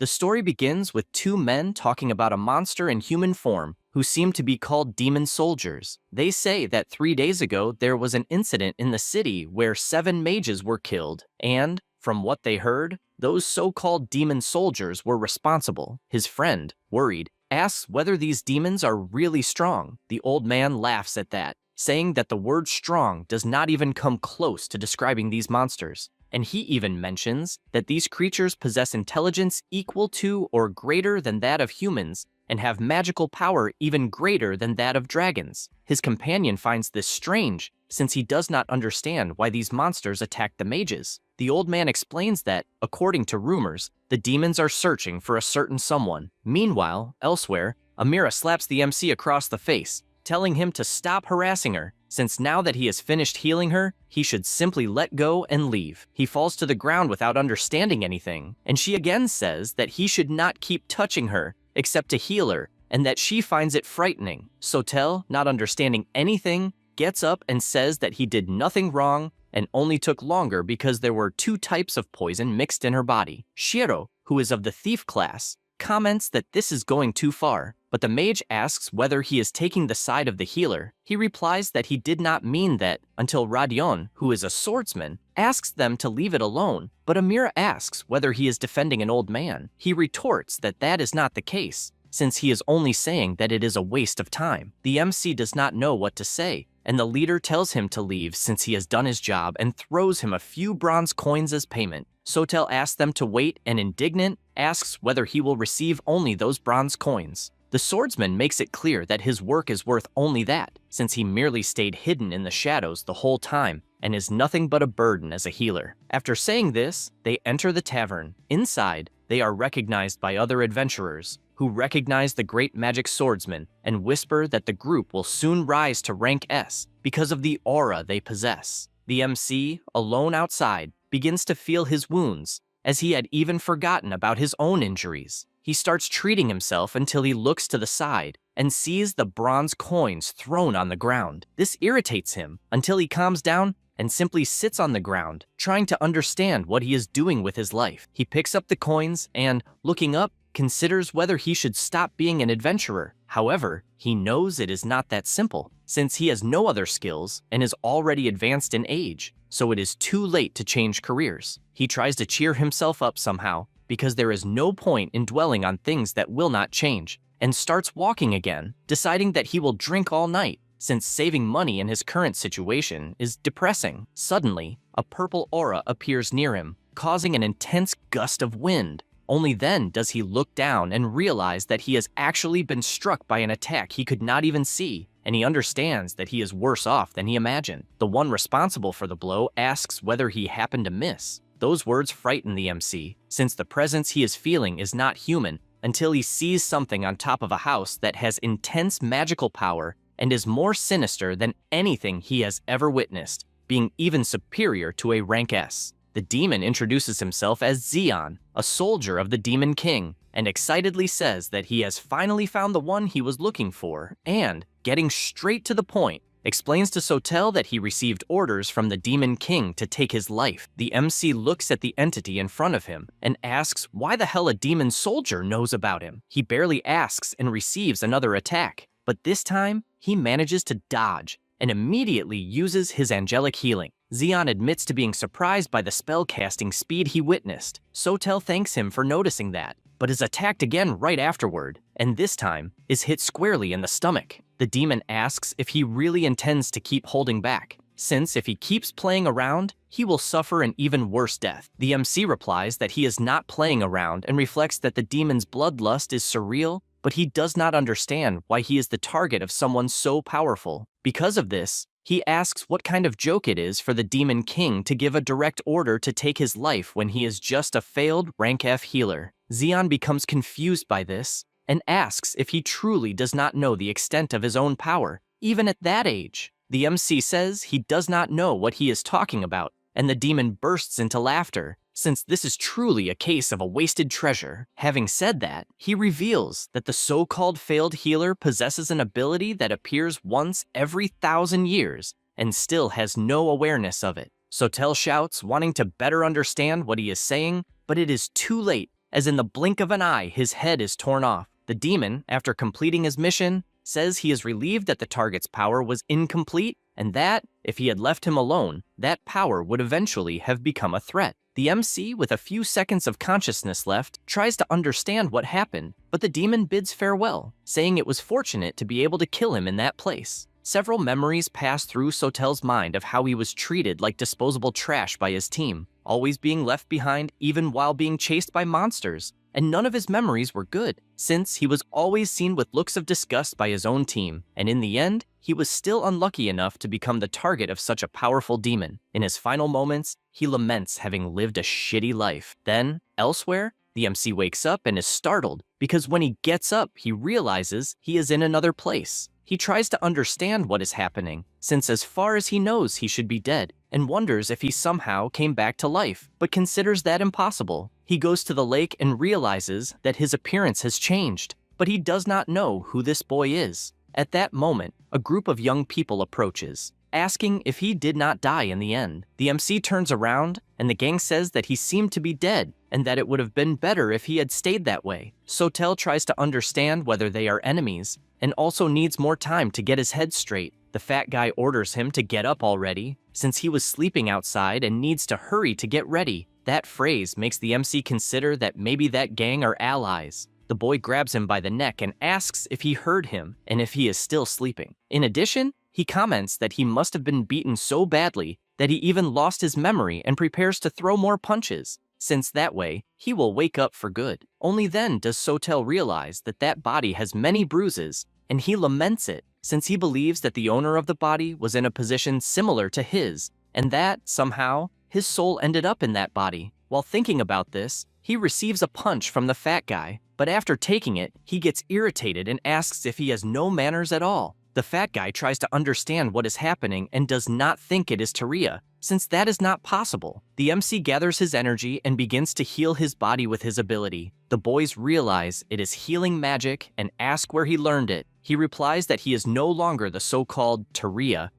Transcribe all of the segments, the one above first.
The story begins with two men talking about a monster in human form who seem to be called demon soldiers. They say that 3 days ago there was an incident in the city where 7 mages were killed, and, from what they heard, those so-called demon soldiers were responsible. His friend, worried, asks whether these demons are really strong. The old man laughs at that, saying that the word strong does not even come close to describing these monsters. And he even mentions that these creatures possess intelligence equal to or greater than that of humans and have magical power even greater than that of dragons. His companion finds this strange, since he does not understand why these monsters attack the mages. The old man explains that, according to rumors, the demons are searching for a certain someone. Meanwhile, elsewhere, Amira slaps the MC across the face, telling him to stop harassing her, since now that he has finished healing her, he should simply let go and leave. He falls to the ground without understanding anything, and she again says that he should not keep touching her, except to heal her, and that she finds it frightening. Sotel, not understanding anything, gets up and says that he did nothing wrong and only took longer because there were 2 types of poison mixed in her body. Shiro, who is of the thief class, comments that this is going too far, but the mage asks whether he is taking the side of the healer. He replies that he did not mean that until Radion, who is a swordsman, asks them to leave it alone, but Amira asks whether he is defending an old man. He retorts that that is not the case, since he is only saying that it is a waste of time. The MC does not know what to say, and the leader tells him to leave since he has done his job and throws him a few bronze coins as payment. Sotel asks them to wait and, indignant, asks whether he will receive only those bronze coins. The swordsman makes it clear that his work is worth only that, since he merely stayed hidden in the shadows the whole time and is nothing but a burden as a healer. After saying this, they enter the tavern. Inside, they are recognized by other adventurers, who recognize the great magic swordsman and whisper that the group will soon rise to rank S because of the aura they possess. The MC, alone outside, begins to feel his wounds, as he had even forgotten about his own injuries. He starts treating himself until he looks to the side and sees the bronze coins thrown on the ground. This irritates him until he calms down and simply sits on the ground, trying to understand what he is doing with his life. He picks up the coins and, looking up, considers whether he should stop being an adventurer. However, he knows it is not that simple, since he has no other skills and is already advanced in age, so it is too late to change careers. He tries to cheer himself up somehow, because there is no point in dwelling on things that will not change, and starts walking again, deciding that he will drink all night, since saving money in his current situation is depressing. Suddenly, a purple aura appears near him, causing an intense gust of wind. Only then does he look down and realize that he has actually been struck by an attack he could not even see, and he understands that he is worse off than he imagined. The one responsible for the blow asks whether he happened to miss. Those words frighten the MC, since the presence he is feeling is not human, until he sees something on top of a house that has intense magical power and is more sinister than anything he has ever witnessed, being even superior to a rank S. The demon introduces himself as Xion, a soldier of the Demon King, and excitedly says that he has finally found the one he was looking for, and, getting straight to the point, explains to Sotel that he received orders from the Demon King to take his life. The MC looks at the entity in front of him and asks why the hell a demon soldier knows about him. He barely asks and receives another attack, but this time, he manages to dodge and immediately uses his angelic healing. Xion admits to being surprised by the spell-casting speed he witnessed. Sotel thanks him for noticing that, but is attacked again right afterward, and this time is hit squarely in the stomach. The demon asks if he really intends to keep holding back, since if he keeps playing around, he will suffer an even worse death. The MC replies that he is not playing around and reflects that the demon's bloodlust is surreal, but he does not understand why he is the target of someone so powerful. Because of this, he asks what kind of joke it is for the Demon King to give a direct order to take his life when he is just a failed rank F healer. Xion becomes confused by this and asks if he truly does not know the extent of his own power, even at that age. The MC says he does not know what he is talking about, and the demon bursts into laughter, since this is truly a case of a wasted treasure. Having said that, he reveals that the so-called failed healer possesses an ability that appears once every 1,000 years and still has no awareness of it. Sotel shouts, wanting to better understand what he is saying, but it is too late, as in the blink of an eye, his head is torn off. The demon, after completing his mission, says he is relieved that the target's power was incomplete and that, if he had left him alone, that power would eventually have become a threat. The MC, with a few seconds of consciousness left, tries to understand what happened, but the demon bids farewell, saying it was fortunate to be able to kill him in that place. Several memories pass through Sotel's mind of how he was treated like disposable trash by his team, always being left behind even while being chased by monsters. And none of his memories were good, since he was always seen with looks of disgust by his own team, and in the end, he was still unlucky enough to become the target of such a powerful demon. In his final moments, he laments having lived a shitty life. Then, elsewhere, the MC wakes up and is startled, because when he gets up, he realizes he is in another place. He tries to understand what is happening, since as far as he knows he should be dead, and wonders if he somehow came back to life, but considers that impossible. He goes to the lake and realizes that his appearance has changed, but he does not know who this boy is. At that moment, a group of young people approaches, asking if he did not die in the end. The MC turns around, and the gang says that he seemed to be dead, and that it would have been better if he had stayed that way. Sotel tries to understand whether they are enemies, and also needs more time to get his head straight. The fat guy orders him to get up already, since he was sleeping outside and needs to hurry to get ready. That phrase makes the MC consider that maybe that gang are allies. The boy grabs him by the neck and asks if he heard him and if he is still sleeping. In addition, he comments that he must have been beaten so badly that he even lost his memory and prepares to throw more punches, since that way, he will wake up for good. Only then does Sotel realize that that body has many bruises, and he laments it, since he believes that the owner of the body was in a position similar to his, and that, somehow, his soul ended up in that body. While thinking about this, he receives a punch from the fat guy, but after taking it, he gets irritated and asks if he has no manners at all. The fat guy tries to understand what is happening and does not think it is Taria, since that is not possible. The MC gathers his energy and begins to heal his body with his ability. The boys realize it is healing magic and ask where he learned it. He replies that he is no longer the so-called Taria.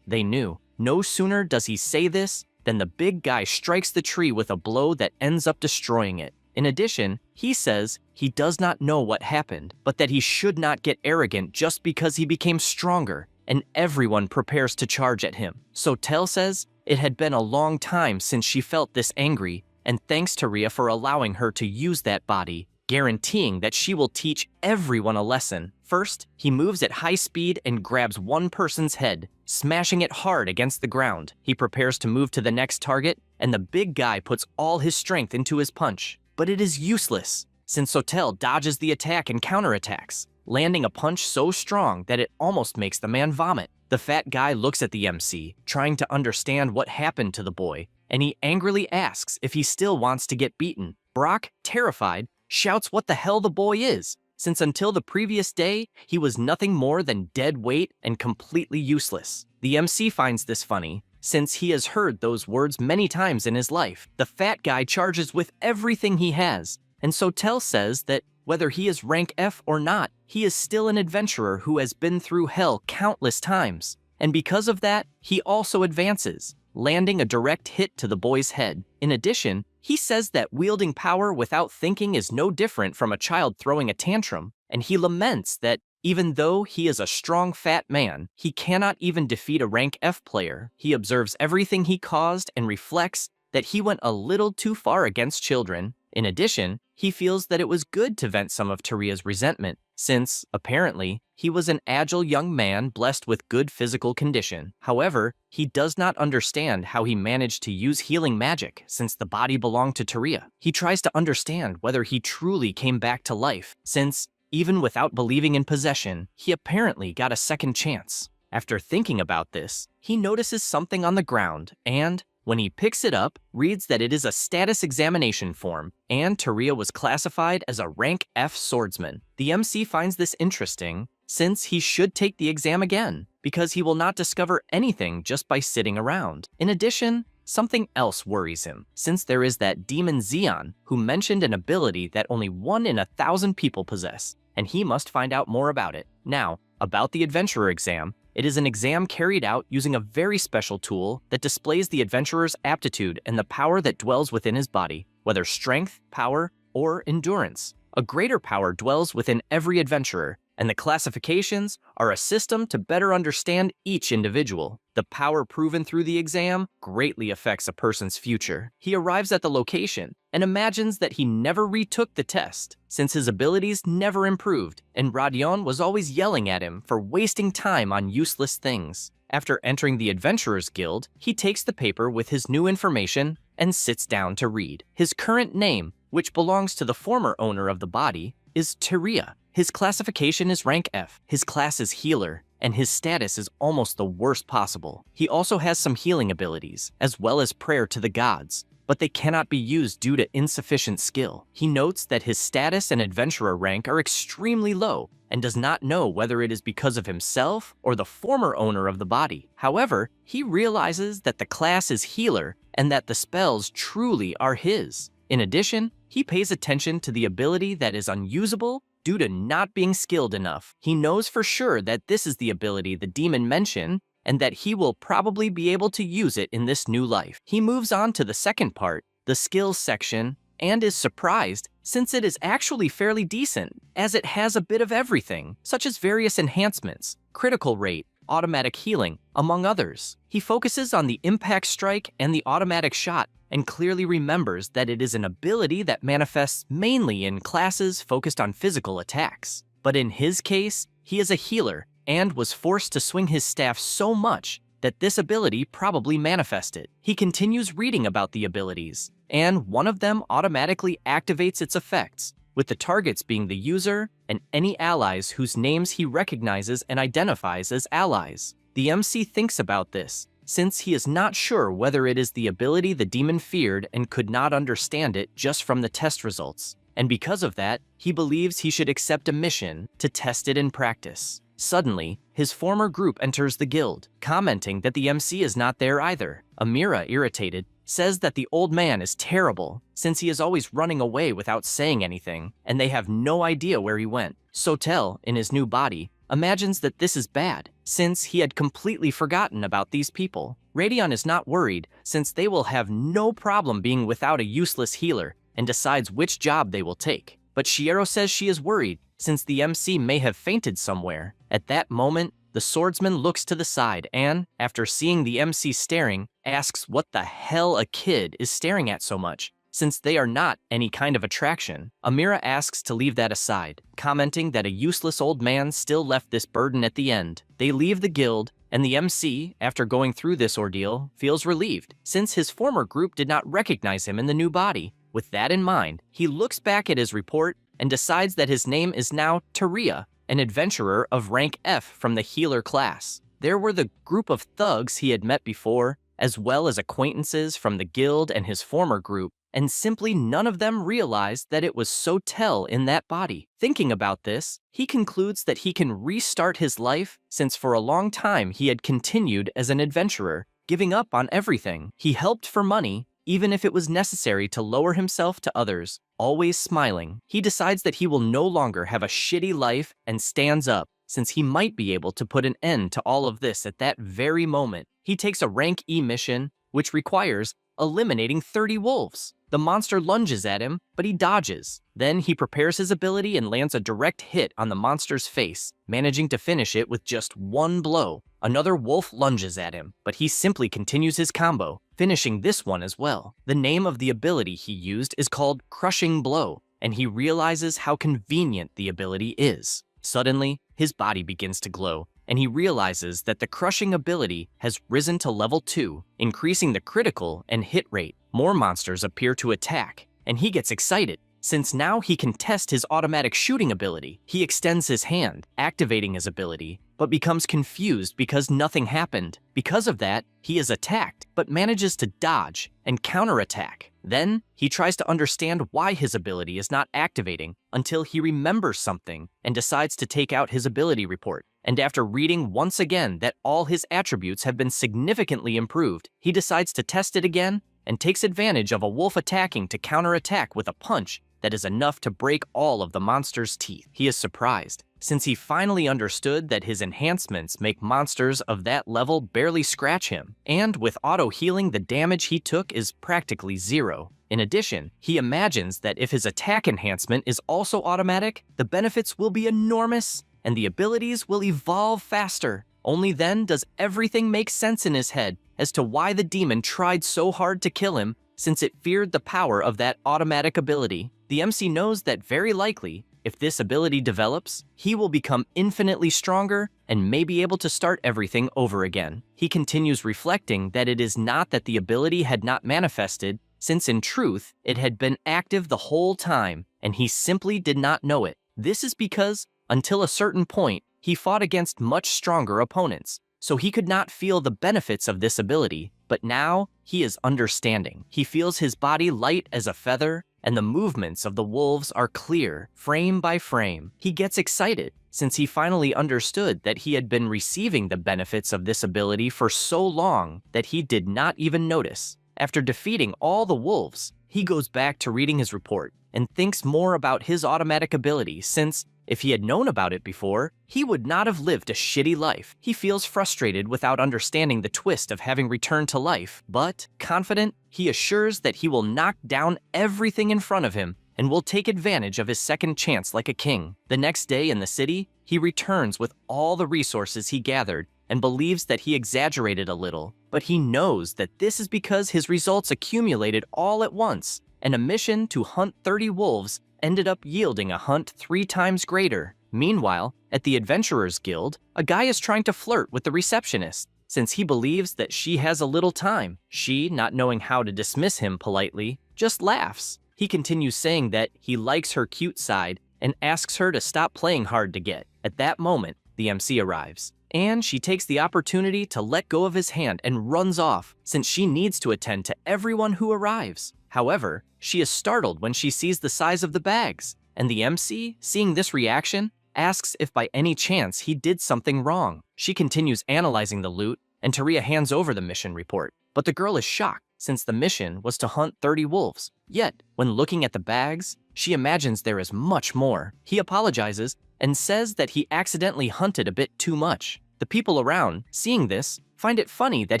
They knew. No sooner does he say this than the big guy strikes the tree with a blow that ends up destroying it. In addition, he says he does not know what happened, but that he should not get arrogant just because he became stronger, and everyone prepares to charge at him. Sotel says it had been a long time since she felt this angry, and thanks to Ria for allowing her to use that body, guaranteeing that she will teach everyone a lesson. First, he moves at high speed and grabs one person's head, smashing it hard against the ground. He prepares to move to the next target, and the big guy puts all his strength into his punch. But it is useless, since Sotel dodges the attack and counterattacks, landing a punch so strong that it almost makes the man vomit. The fat guy looks at the MC, trying to understand what happened to the boy, and he angrily asks if he still wants to get beaten. Brock, terrified, shouts what the hell the boy is, since until the previous day, he was nothing more than dead weight and completely useless. The MC finds this funny, since he has heard those words many times in his life. The fat guy charges with everything he has, and Sotel says that whether he is rank F or not, he is still an adventurer who has been through hell countless times. And because of that, he also advances, landing a direct hit to the boy's head. In addition, he says that wielding power without thinking is no different from a child throwing a tantrum, and he laments that even though he is a strong fat man, he cannot even defeat a rank F player. He observes everything he caused and reflects that he went a little too far against children. In addition, he feels that it was good to vent some of Taria's resentment, since, apparently, he was an agile young man blessed with good physical condition. However, he does not understand how he managed to use healing magic since the body belonged to Taria. He tries to understand whether he truly came back to life, since even without believing in possession, he apparently got a second chance. After thinking about this, he notices something on the ground and, when he picks it up, reads that it is a status examination form, and Taria was classified as a rank F swordsman. The MC finds this interesting, since he should take the exam again, because he will not discover anything just by sitting around. In addition, something else worries him, since there is that demon Xeon, who mentioned an ability that only 1 in 1,000 people possess, and he must find out more about it. Now, about the adventurer exam, it is an exam carried out using a very special tool that displays the adventurer's aptitude and the power that dwells within his body, whether strength, power, or endurance. A greater power dwells within every adventurer, and the classifications are a system to better understand each individual. The power proven through the exam greatly affects a person's future. He arrives at the location and imagines that he never retook the test, since his abilities never improved, and Radion was always yelling at him for wasting time on useless things. After entering the Adventurers Guild, he takes the paper with his new information and sits down to read. His current name, which belongs to the former owner of the body, is Tyria. His classification is rank F, his class is healer, and his status is almost the worst possible. He also has some healing abilities, as well as prayer to the gods, but they cannot be used due to insufficient skill. He notes that his status and adventurer rank are extremely low, and does not know whether it is because of himself or the former owner of the body. However, he realizes that the class is healer, and that the spells truly are his. In addition, he pays attention to the ability that is unusable due to not being skilled enough. He knows for sure that this is the ability the demon mentioned, and that he will probably be able to use it in this new life. He moves on to the second part, the skills section, and is surprised since it is actually fairly decent, as it has a bit of everything, such as various enhancements, critical rate, automatic healing, among others. He focuses on the impact strike and the automatic shot, and clearly remembers that it is an ability that manifests mainly in classes focused on physical attacks. But in his case, he is a healer and was forced to swing his staff so much that this ability probably manifested. He continues reading about the abilities, and one of them automatically activates its effects, with the targets being the user and any allies whose names he recognizes and identifies as allies. The MC thinks about this, since he is not sure whether it is the ability the demon feared and could not understand it just from the test results, and because of that, he believes he should accept a mission to test it in practice. Suddenly, his former group enters the guild, commenting that the MC is not there either. Amira, irritated, says that the old man is terrible, since he is always running away without saying anything, and they have no idea where he went. Sotel, in his new body, imagines that this is bad, since he had completely forgotten about these people. Radion is not worried, since they will have no problem being without a useless healer, and decides which job they will take. But Shiero says she is worried, since the MC may have fainted somewhere. At that moment, the swordsman looks to the side and, after seeing the MC staring, asks what the hell a kid is staring at so much, since they are not any kind of attraction. Amira asks to leave that aside, commenting that a useless old man still left this burden at the end. They leave the guild, and the MC, after going through this ordeal, feels relieved, since his former group did not recognize him in the new body. With that in mind, he looks back at his report and decides that his name is now Tyria, an adventurer of rank F from the healer class. There were the group of thugs he had met before, as well as acquaintances from the guild and his former group, and simply none of them realized that it was Sotel in that body. Thinking about this, he concludes that he can restart his life, since for a long time he had continued as an adventurer, giving up on everything. He helped for money, even if it was necessary to lower himself to others, always smiling. He decides that he will no longer have a shitty life and stands up, since he might be able to put an end to all of this at that very moment. He takes a rank E mission, which requires eliminating 30 wolves. The monster lunges at him, but he dodges. Then he prepares his ability and lands a direct hit on the monster's face, managing to finish it with just one blow. Another wolf lunges at him, but he simply continues his combo, finishing this one as well. The name of the ability he used is called Crushing Blow, and he realizes how convenient the ability is. Suddenly, his body begins to glow, and he realizes that the crushing ability has risen to level 2, increasing the critical and hit rate. More monsters appear to attack, and he gets excited, since now he can test his automatic shooting ability. He extends his hand, activating his ability, but becomes confused because nothing happened. Because of that, he is attacked, but manages to dodge and counterattack. Then, he tries to understand why his ability is not activating until he remembers something and decides to take out his ability report. And after reading once again that all his attributes have been significantly improved, he decides to test it again and takes advantage of a wolf attacking to counterattack with a punch that is enough to break all of the monster's teeth. He is surprised, since he finally understood that his enhancements make monsters of that level barely scratch him, and with auto-healing the damage he took is practically zero. In addition, he imagines that if his attack enhancement is also automatic, the benefits will be enormous and the abilities will evolve faster. Only then does everything make sense in his head as to why the demon tried so hard to kill him, since it feared the power of that automatic ability. The MC knows that very likely, if this ability develops, he will become infinitely stronger and may be able to start everything over again. He continues reflecting that it is not that the ability had not manifested, since in truth, it had been active the whole time, and he simply did not know it. This is because, until a certain point, he fought against much stronger opponents, so he could not feel the benefits of this ability, but now he is understanding. He feels his body light as a feather, and the movements of the wolves are clear, frame by frame. He gets excited, since he finally understood that he had been receiving the benefits of this ability for so long that he did not even notice. After defeating all the wolves, he goes back to reading his report and thinks more about his automatic ability, since if he had known about it before, he would not have lived a shitty life. He feels frustrated without understanding the twist of having returned to life, but, confident, he assures that he will knock down everything in front of him and will take advantage of his second chance like a king. The next day in the city, he returns with all the resources he gathered and believes that he exaggerated a little, but he knows that this is because his results accumulated all at once, and a mission to hunt 30 wolves ended up yielding a hunt 3 times greater. Meanwhile, at the Adventurers Guild, a guy is trying to flirt with the receptionist, since he believes that she has a little time. She, not knowing how to dismiss him politely, just laughs. He continues saying that he likes her cute side and asks her to stop playing hard to get. At that moment, the MC arrives, and she takes the opportunity to let go of his hand and runs off, since she needs to attend to everyone who arrives. However, she is startled when she sees the size of the bags, and the MC, seeing this reaction, asks if by any chance he did something wrong. She continues analyzing the loot, and Taria hands over the mission report. But the girl is shocked, since the mission was to hunt 30 wolves. Yet, when looking at the bags, she imagines there is much more. He apologizes and says that he accidentally hunted a bit too much. The people around, seeing this, find it funny that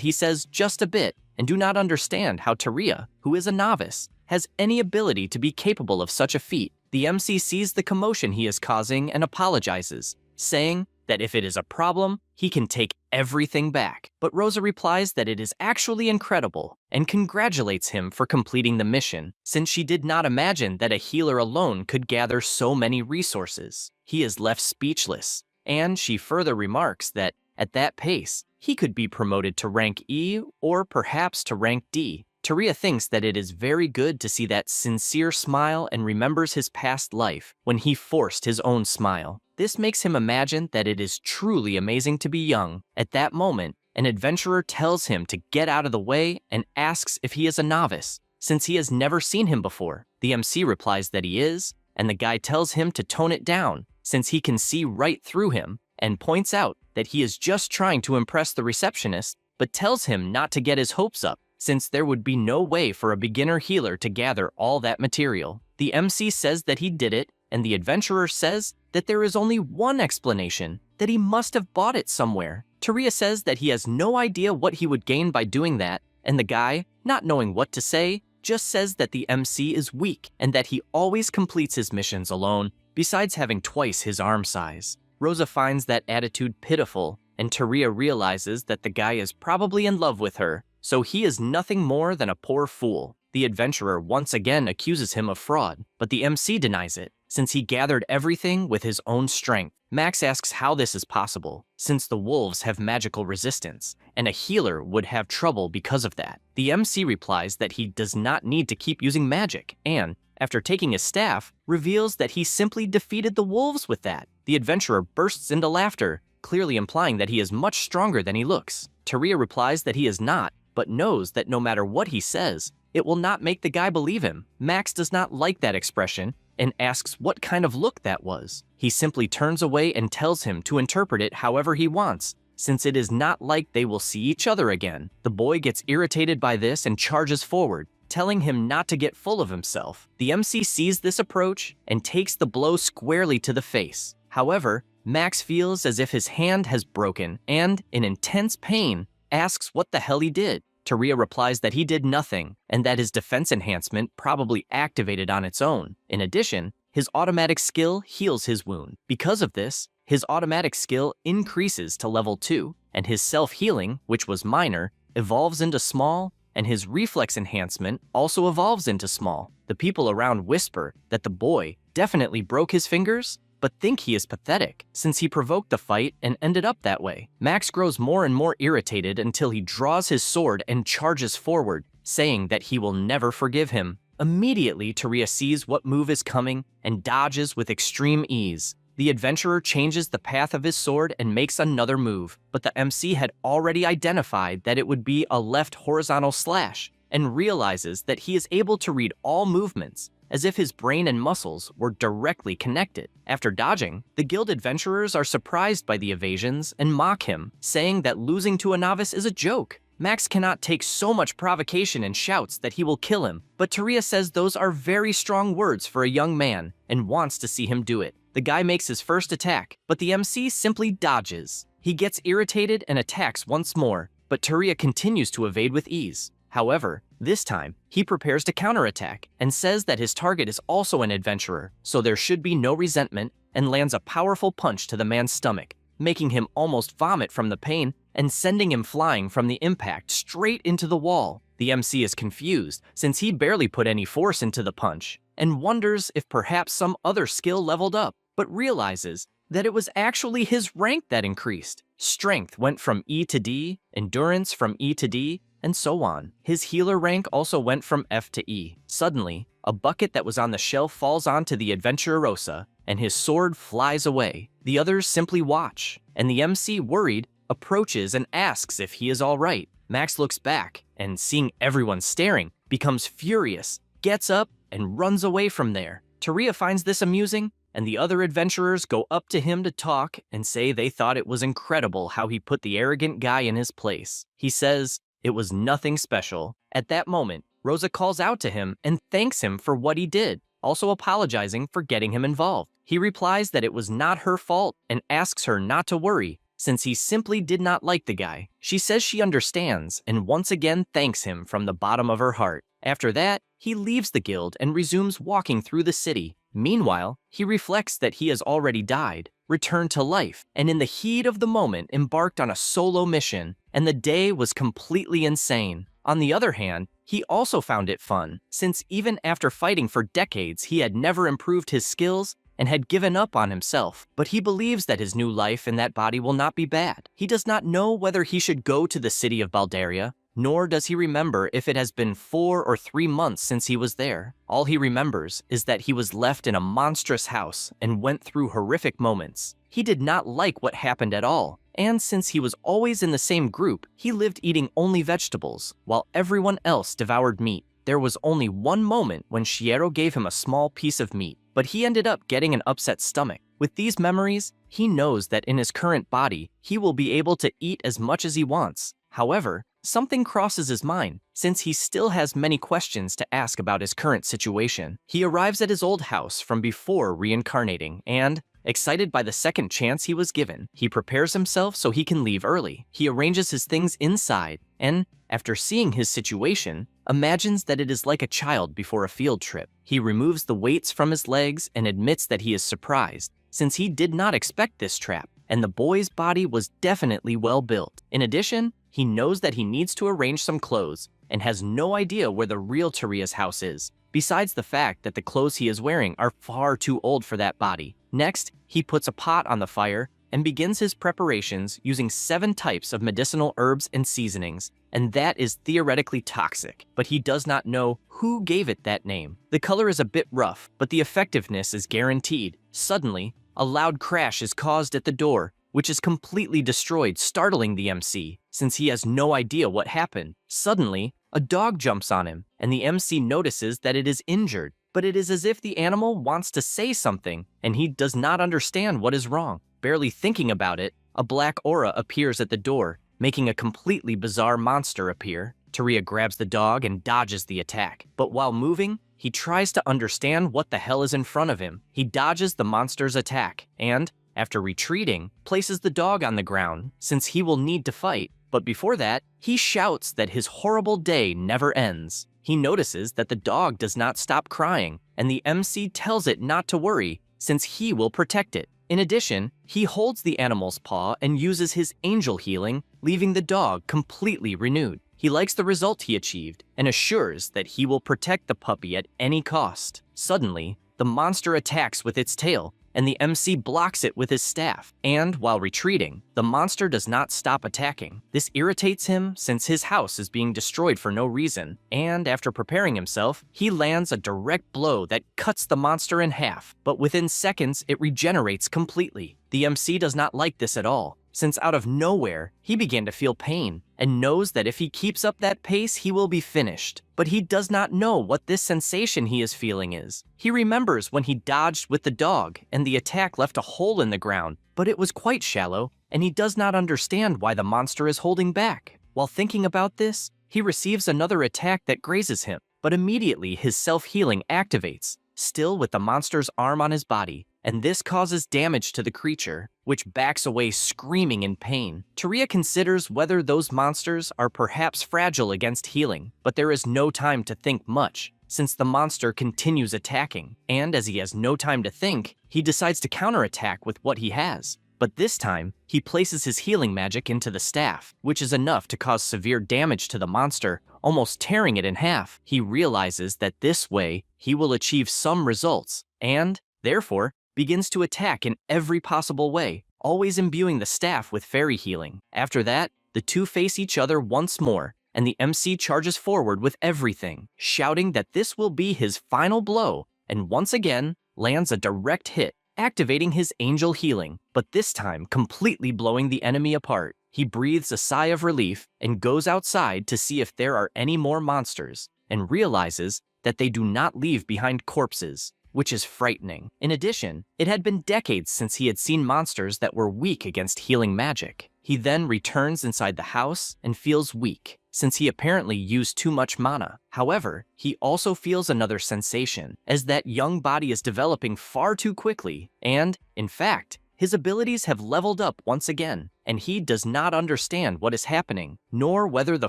he says just a bit and do not understand how Taria, who is a novice, has any ability to be capable of such a feat. The MC sees the commotion he is causing and apologizes, saying that if it is a problem, he can take everything back. But Rosa replies that it is actually incredible and congratulates him for completing the mission, since she did not imagine that a healer alone could gather so many resources. He is left speechless, and she further remarks that, at that pace, he could be promoted to rank E or perhaps to rank D. Taria thinks that it is very good to see that sincere smile and remembers his past life when he forced his own smile. This makes him imagine that it is truly amazing to be young. At that moment, an adventurer tells him to get out of the way and asks if he is a novice, since he has never seen him before. The MC replies that he is, and the guy tells him to tone it down, since he can see right through him, and points out that he is just trying to impress the receptionist, but tells him not to get his hopes up, since there would be no way for a beginner healer to gather all that material. The MC says that he did it, and the adventurer says that there is only one explanation, that he must have bought it somewhere. Taria says that he has no idea what he would gain by doing that, and the guy, not knowing what to say, just says that the MC is weak and that he always completes his missions alone, besides having twice his arm size. Rosa finds that attitude pitiful, and Taria realizes that the guy is probably in love with her, so he is nothing more than a poor fool. The adventurer once again accuses him of fraud, but the MC denies it, since he gathered everything with his own strength. Max asks how this is possible, since the wolves have magical resistance, and a healer would have trouble because of that. The MC replies that he does not need to keep using magic, and, after taking his staff, reveals that he simply defeated the wolves with that. The adventurer bursts into laughter, clearly implying that he is much stronger than he looks. Taria replies that he is not, but knows that no matter what he says, it will not make the guy believe him. Max does not like that expression and asks what kind of look that was. He simply turns away and tells him to interpret it however he wants, since it is not like they will see each other again. The boy gets irritated by this and charges forward, telling him not to get full of himself. The MC sees this approach and takes the blow squarely to the face. However, Max feels as if his hand has broken and, in intense pain, asks what the hell he did. Teria replies that he did nothing and that his defense enhancement probably activated on its own. In addition, his automatic skill heals his wound. Because of this, his automatic skill increases to level 2, and his self-healing, which was minor, evolves into small, and his reflex enhancement also evolves into small. The people around whisper that the boy definitely broke his fingers, but think he is pathetic, since he provoked the fight and ended up that way. Max grows more and more irritated until he draws his sword and charges forward, saying that he will never forgive him. Immediately, Teria sees what move is coming and dodges with extreme ease. The adventurer changes the path of his sword and makes another move, but the MC had already identified that it would be a left horizontal slash, and realizes that he is able to read all movements, as if his brain and muscles were directly connected. After dodging, the guild adventurers are surprised by the evasions and mock him, saying that losing to a novice is a joke. Max cannot take so much provocation and shouts that he will kill him, but Teria says those are very strong words for a young man and wants to see him do it. The guy makes his first attack, but the MC simply dodges. He gets irritated and attacks once more, but Teria continues to evade with ease. However, this time, he prepares to counterattack and says that his target is also an adventurer, so there should be no resentment, and lands a powerful punch to the man's stomach, making him almost vomit from the pain and sending him flying from the impact straight into the wall. The MC is confused, since he barely put any force into the punch, and wonders if perhaps some other skill leveled up, but realizes that it was actually his rank that increased. Strength went from E to D, endurance from E to D, and so on. His healer rank also went from F to E. Suddenly, a bucket that was on the shelf falls onto the adventurosa, and his sword flies away. The others simply watch, and the MC, worried, approaches and asks if he is all right. Max looks back, and seeing everyone staring, becomes furious, gets up, and runs away from there. Teria finds this amusing, and the other adventurers go up to him to talk and say they thought it was incredible how he put the arrogant guy in his place. He says it was nothing special. At that moment, Rosa calls out to him and thanks him for what he did, also apologizing for getting him involved. He replies that it was not her fault and asks her not to worry, since he simply did not like the guy. She says she understands and once again thanks him from the bottom of her heart. After that, he leaves the guild and resumes walking through the city. Meanwhile, he reflects that he has already died, returned to life, and in the heat of the moment embarked on a solo mission, and the day was completely insane. On the other hand, he also found it fun, since even after fighting for decades, he had never improved his skills and had given up on himself. But he believes that his new life in that body will not be bad. He does not know whether he should go to the city of Baldaria, nor does he remember if it has been 4 or 3 months since he was there. All he remembers is that he was left in a monstrous house and went through horrific moments. He did not like what happened at all, and since he was always in the same group, he lived eating only vegetables, while everyone else devoured meat. There was only one moment when Shiero gave him a small piece of meat, but he ended up getting an upset stomach. With these memories, he knows that in his current body, he will be able to eat as much as he wants. However, something crosses his mind, since he still has many questions to ask about his current situation. He arrives at his old house from before reincarnating, and, excited by the second chance he was given, he prepares himself so he can leave early. He arranges his things inside, and, after seeing his situation, imagines that it is like a child before a field trip. He removes the weights from his legs and admits that he is surprised, since he did not expect this trap, and the boy's body was definitely well built. In addition, he knows that he needs to arrange some clothes and has no idea where the real Teria's house is, besides the fact that the clothes he is wearing are far too old for that body. Next, he puts a pot on the fire and begins his preparations using 7 types of medicinal herbs and seasonings, and that is theoretically toxic, but he does not know who gave it that name. The color is a bit rough, but the effectiveness is guaranteed. Suddenly, a loud crash is caused at the door, which is completely destroyed, startling the MC, since he has no idea what happened. Suddenly, a dog jumps on him, and the MC notices that it is injured, but it is as if the animal wants to say something, and he does not understand what is wrong. Barely thinking about it, a black aura appears at the door, making a completely bizarre monster appear. Teria grabs the dog and dodges the attack, but while moving, he tries to understand what the hell is in front of him. He dodges the monster's attack, and, after retreating, places the dog on the ground, since he will need to fight, But before that, he shouts that his horrible day never ends. He notices that the dog does not stop crying, and the MC tells it not to worry, since he will protect it. In addition, he holds the animal's paw and uses his angel healing, leaving the dog completely renewed. He likes the result he achieved and assures that he will protect the puppy at any cost. Suddenly, the monster attacks with its tail, and the MC blocks it with his staff. And while retreating, the monster does not stop attacking. This irritates him since his house is being destroyed for no reason, and after preparing himself, he lands a direct blow that cuts the monster in half, but within seconds it regenerates completely. The MC does not like this at all, since out of nowhere, he began to feel pain and knows that if he keeps up that pace, he will be finished. But he does not know what this sensation he is feeling is. He remembers when he dodged with the dog and the attack left a hole in the ground, but it was quite shallow, and he does not understand why the monster is holding back. While thinking about this, he receives another attack that grazes him, but immediately his self-healing activates, still with the monster's arm on his body, and this causes damage to the creature, which backs away screaming in pain. Teria considers whether those monsters are perhaps fragile against healing, but there is no time to think much, since the monster continues attacking, and as he has no time to think, he decides to counterattack with what he has. But this time, he places his healing magic into the staff, which is enough to cause severe damage to the monster, almost tearing it in half. He realizes that this way, he will achieve some results, and, therefore, begins to attack in every possible way, always imbuing the staff with fairy healing. After that, the two face each other once more, and the MC charges forward with everything, shouting that this will be his final blow, and once again, lands a direct hit, activating his angel healing, but this time completely blowing the enemy apart. He breathes a sigh of relief and goes outside to see if there are any more monsters, and realizes that they do not leave behind corpses, which is frightening. In addition, it had been decades since he had seen monsters that were weak against healing magic. He then returns inside the house and feels weak, since he apparently used too much mana. However, he also feels another sensation, as that young body is developing far too quickly, and, in fact, his abilities have leveled up once again, and he does not understand what is happening, nor whether the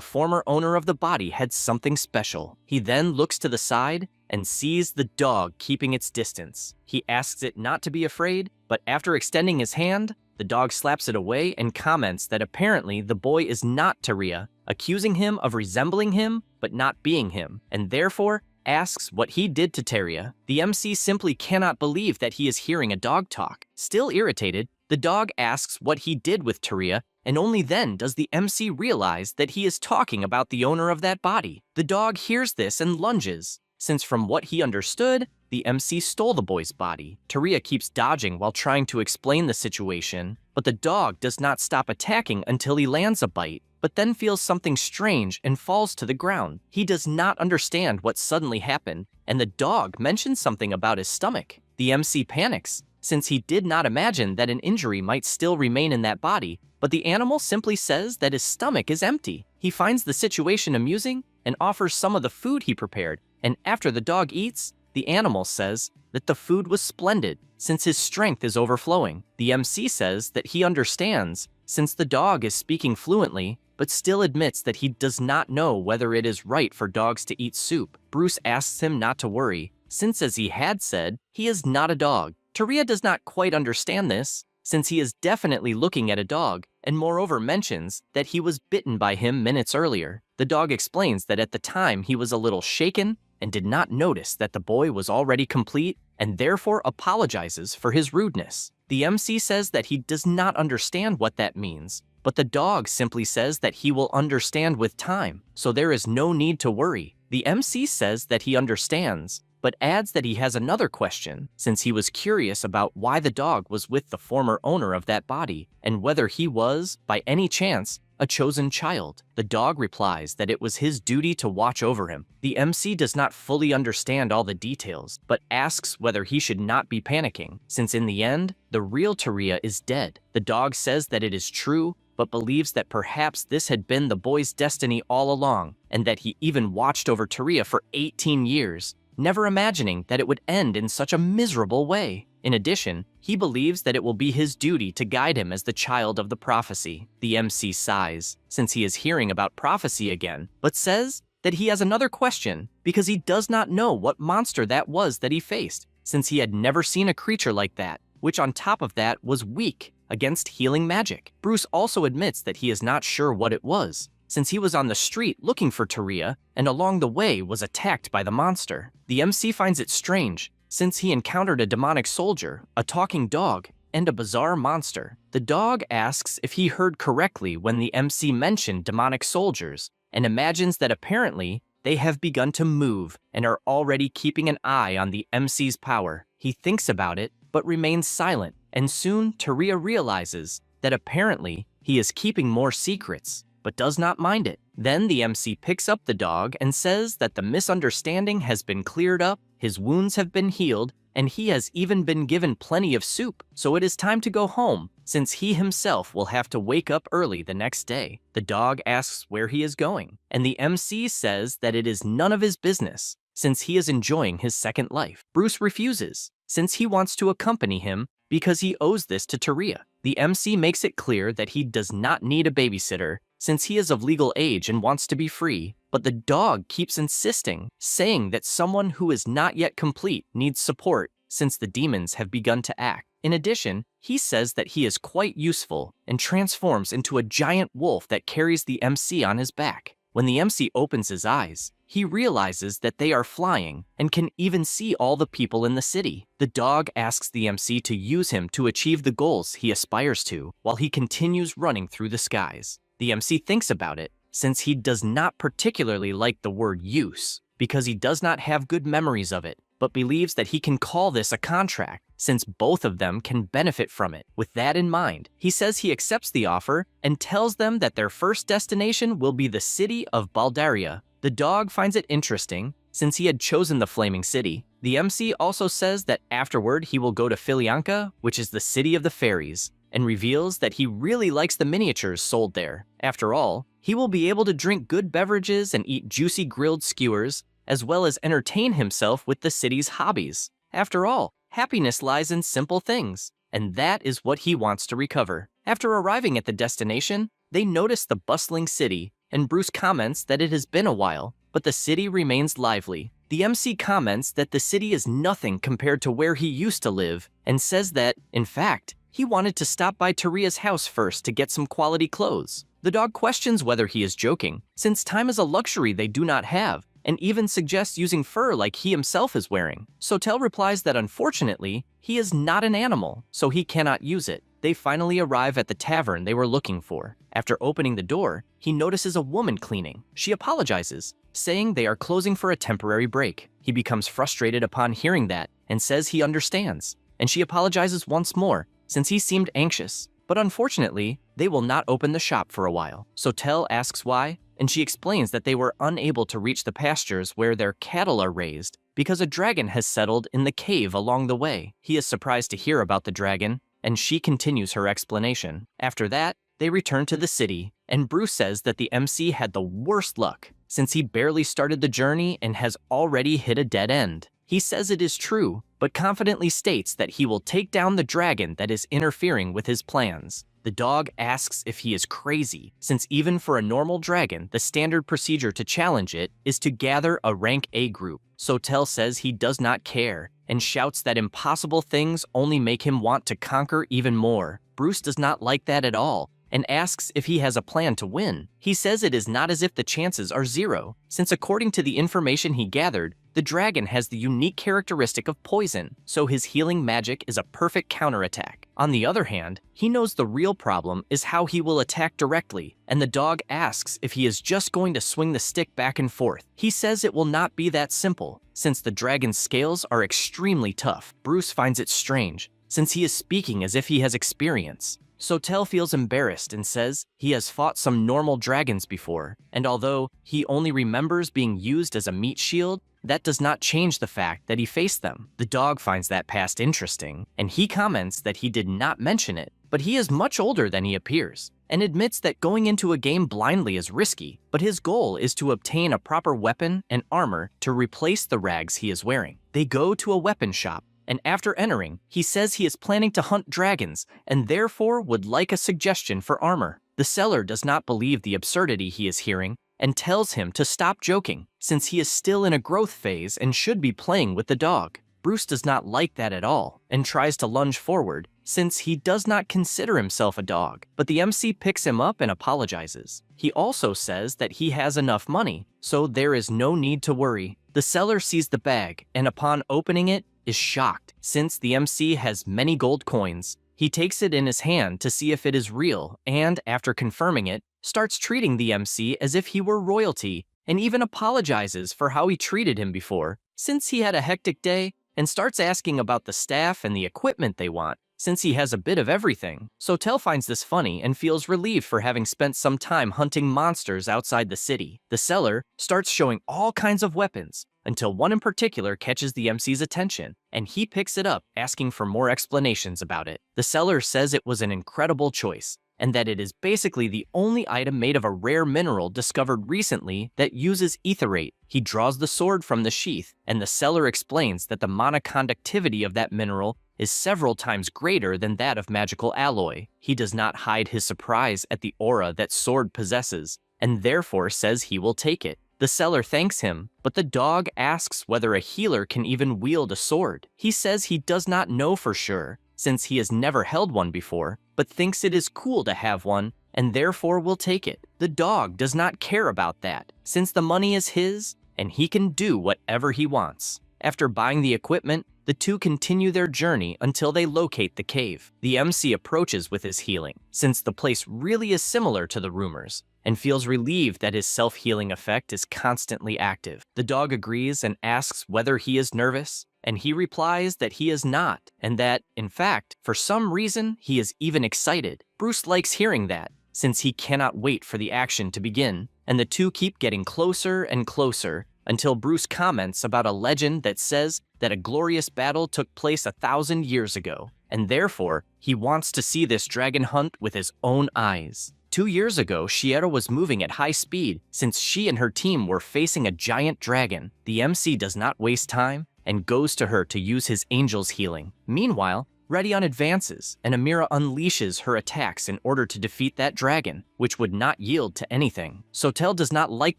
former owner of the body had something special. He then looks to the side and sees the dog keeping its distance. He asks it not to be afraid, but after extending his hand, the dog slaps it away and comments that apparently the boy is not Teria, accusing him of resembling him but not being him, and therefore asks what he did to Teria. The MC simply cannot believe that he is hearing a dog talk. Still irritated, the dog asks what he did with Teria, and only then does the MC realize that he is talking about the owner of that body. The dog hears this and lunges, since from what he understood, the MC stole the boy's body. Teria keeps dodging while trying to explain the situation, but the dog does not stop attacking until he lands a bite, but then feels something strange and falls to the ground. He does not understand what suddenly happened, and the dog mentions something about his stomach. The MC panics, since he did not imagine that an injury might still remain in that body, but the animal simply says that his stomach is empty. He finds the situation amusing and offers some of the food he prepared, and after the dog eats, the animal says that the food was splendid, since his strength is overflowing. The MC says that he understands, since the dog is speaking fluently, but still admits that he does not know whether it is right for dogs to eat soup. Bruce asks him not to worry, since as he had said, he is not a dog. Teria does not quite understand this, since he is definitely looking at a dog, and moreover mentions that he was bitten by him minutes earlier. The dog explains that at the time he was a little shaken and did not notice that the boy was already complete, and therefore apologizes for his rudeness. The MC says that he does not understand what that means, but the dog simply says that he will understand with time, so there is no need to worry. The MC says that he understands, but adds that he has another question, since he was curious about why the dog was with the former owner of that body, and whether he was, by any chance, a chosen child. The dog replies that it was his duty to watch over him. The MC does not fully understand all the details, but asks whether he should not be panicking, since in the end, the real Teria is dead. The dog says that it is true, but believes that perhaps this had been the boy's destiny all along, and that he even watched over Teria for 18 years, never imagining that it would end in such a miserable way. In addition, he believes that it will be his duty to guide him as the child of the prophecy. The MC sighs, since he is hearing about prophecy again, but says that he has another question because he does not know what monster that was that he faced, since he had never seen a creature like that, which on top of that was weak against healing magic. Bruce also admits that he is not sure what it was, since he was on the street looking for Taria and along the way was attacked by the monster. The MC finds it strange, since he encountered a demonic soldier, a talking dog, and a bizarre monster. The dog asks if he heard correctly when the MC mentioned demonic soldiers, and imagines that apparently they have begun to move and are already keeping an eye on the MC's power. He thinks about it, but remains silent, and soon Taria realizes that apparently he is keeping more secrets, but does not mind it. Then the MC picks up the dog and says that the misunderstanding has been cleared up, his wounds have been healed, and he has even been given plenty of soup, so it is time to go home, since he himself will have to wake up early the next day. The dog asks where he is going, and the MC says that it is none of his business, since he is enjoying his second life. Bruce refuses, since he wants to accompany him because he owes this to Taria. The MC makes it clear that he does not need a babysitter, since he is of legal age and wants to be free, but the dog keeps insisting, saying that someone who is not yet complete needs support since the demons have begun to act. In addition, he says that he is quite useful and transforms into a giant wolf that carries the MC on his back. When the MC opens his eyes, he realizes that they are flying and can even see all the people in the city. The dog asks the MC to use him to achieve the goals he aspires to, while he continues running through the skies. The MC thinks about it, since he does not particularly like the word use, because he does not have good memories of it, but believes that he can call this a contract, since both of them can benefit from it. With that in mind, he says he accepts the offer and tells them that their first destination will be the city of Baldaria. The dog finds it interesting, since he had chosen the Flaming City. The MC also says that afterward he will go to Filianka, which is the city of the fairies, and reveals that he really likes the miniatures sold there. After all, he will be able to drink good beverages and eat juicy grilled skewers, as well as entertain himself with the city's hobbies. After all, happiness lies in simple things, and that is what he wants to recover. After arriving at the destination, they notice the bustling city, and Bruce comments that it has been a while, but the city remains lively. The MC comments that the city is nothing compared to where he used to live, and says that, in fact, he wanted to stop by Taria's house first to get some quality clothes. The dog questions whether he is joking, since time is a luxury they do not have, and even suggests using fur like he himself is wearing. Sotel replies that unfortunately, he is not an animal, so he cannot use it. They finally arrive at the tavern they were looking for. After opening the door, he notices a woman cleaning. She apologizes, saying they are closing for a temporary break. He becomes frustrated upon hearing that and says he understands, and she apologizes once more, since he seemed anxious. But unfortunately, they will not open the shop for a while. Sotel asks why, and she explains that they were unable to reach the pastures where their cattle are raised because a dragon has settled in the cave along the way. He is surprised to hear about the dragon, and she continues her explanation. After that, they return to the city, and Bruce says that the MC had the worst luck, since he barely started the journey and has already hit a dead end. He says it is true, but confidently states that he will take down the dragon that is interfering with his plans. The dog asks if he is crazy, since even for a normal dragon, the standard procedure to challenge it is to gather a rank A group. Sotel says he does not care, and shouts that impossible things only make him want to conquer even more. Bruce does not like that at all, and asks if he has a plan to win. He says it is not as if the chances are zero, since according to the information he gathered, the dragon has the unique characteristic of poison, so his healing magic is a perfect counterattack. On the other hand, he knows the real problem is how he will attack directly, and the dog asks if he is just going to swing the stick back and forth. He says it will not be that simple, since the dragon's scales are extremely tough. Bruce finds it strange, since he is speaking as if he has experience. Sotel feels embarrassed and says he has fought some normal dragons before, and although he only remembers being used as a meat shield, that does not change the fact that he faced them. The dog finds that past interesting, and he comments that he did not mention it, but he is much older than he appears, and admits that going into a game blindly is risky, but his goal is to obtain a proper weapon and armor to replace the rags he is wearing. They go to a weapon shop, and after entering, he says he is planning to hunt dragons and therefore would like a suggestion for armor. The seller does not believe the absurdity he is hearing and tells him to stop joking, since he is still in a growth phase and should be playing with the dog. Bruce does not like that at all and tries to lunge forward, since he does not consider himself a dog, but the MC picks him up and apologizes. He also says that he has enough money, so there is no need to worry. The seller sees the bag and upon opening it is shocked, since the MC has many gold coins. He takes it in his hand to see if it is real and, after confirming it, starts treating the MC as if he were royalty and even apologizes for how he treated him before, since he had a hectic day, and starts asking about the staff and the equipment they want, since he has a bit of everything. Sotel finds this funny and feels relieved for having spent some time hunting monsters outside the city. The seller starts showing all kinds of weapons, until one in particular catches the MC's attention, and he picks it up, asking for more explanations about it. The seller says it was an incredible choice, and that it is basically the only item made of a rare mineral discovered recently that uses etherate. He draws the sword from the sheath, and the seller explains that the monoconductivity of that mineral is several times greater than that of magical alloy. He does not hide his surprise at the aura that sword possesses, and therefore says he will take it. The seller thanks him, but the dog asks whether a healer can even wield a sword. He says he does not know for sure, since he has never held one before, but thinks it is cool to have one, and therefore will take it. The dog does not care about that, since the money is his, and he can do whatever he wants. After buying the equipment, the two continue their journey until they locate the cave. The MC approaches with his healing, since the place really is similar to the rumors, and feels relieved that his self-healing effect is constantly active. The dog agrees and asks whether he is nervous, and he replies that he is not, and that, in fact, for some reason, he is even excited. Bruce likes hearing that, since he cannot wait for the action to begin, and the two keep getting closer and closer, until Bruce comments about a legend that says that a glorious battle took place 1,000 years ago, and therefore, he wants to see this dragon hunt with his own eyes. 2 years ago, Shiero was moving at high speed, since she and her team were facing a giant dragon. The MC does not waste time, and goes to her to use his angel's healing. Meanwhile, Redion advances, and Amira unleashes her attacks in order to defeat that dragon, which would not yield to anything. Sotel does not like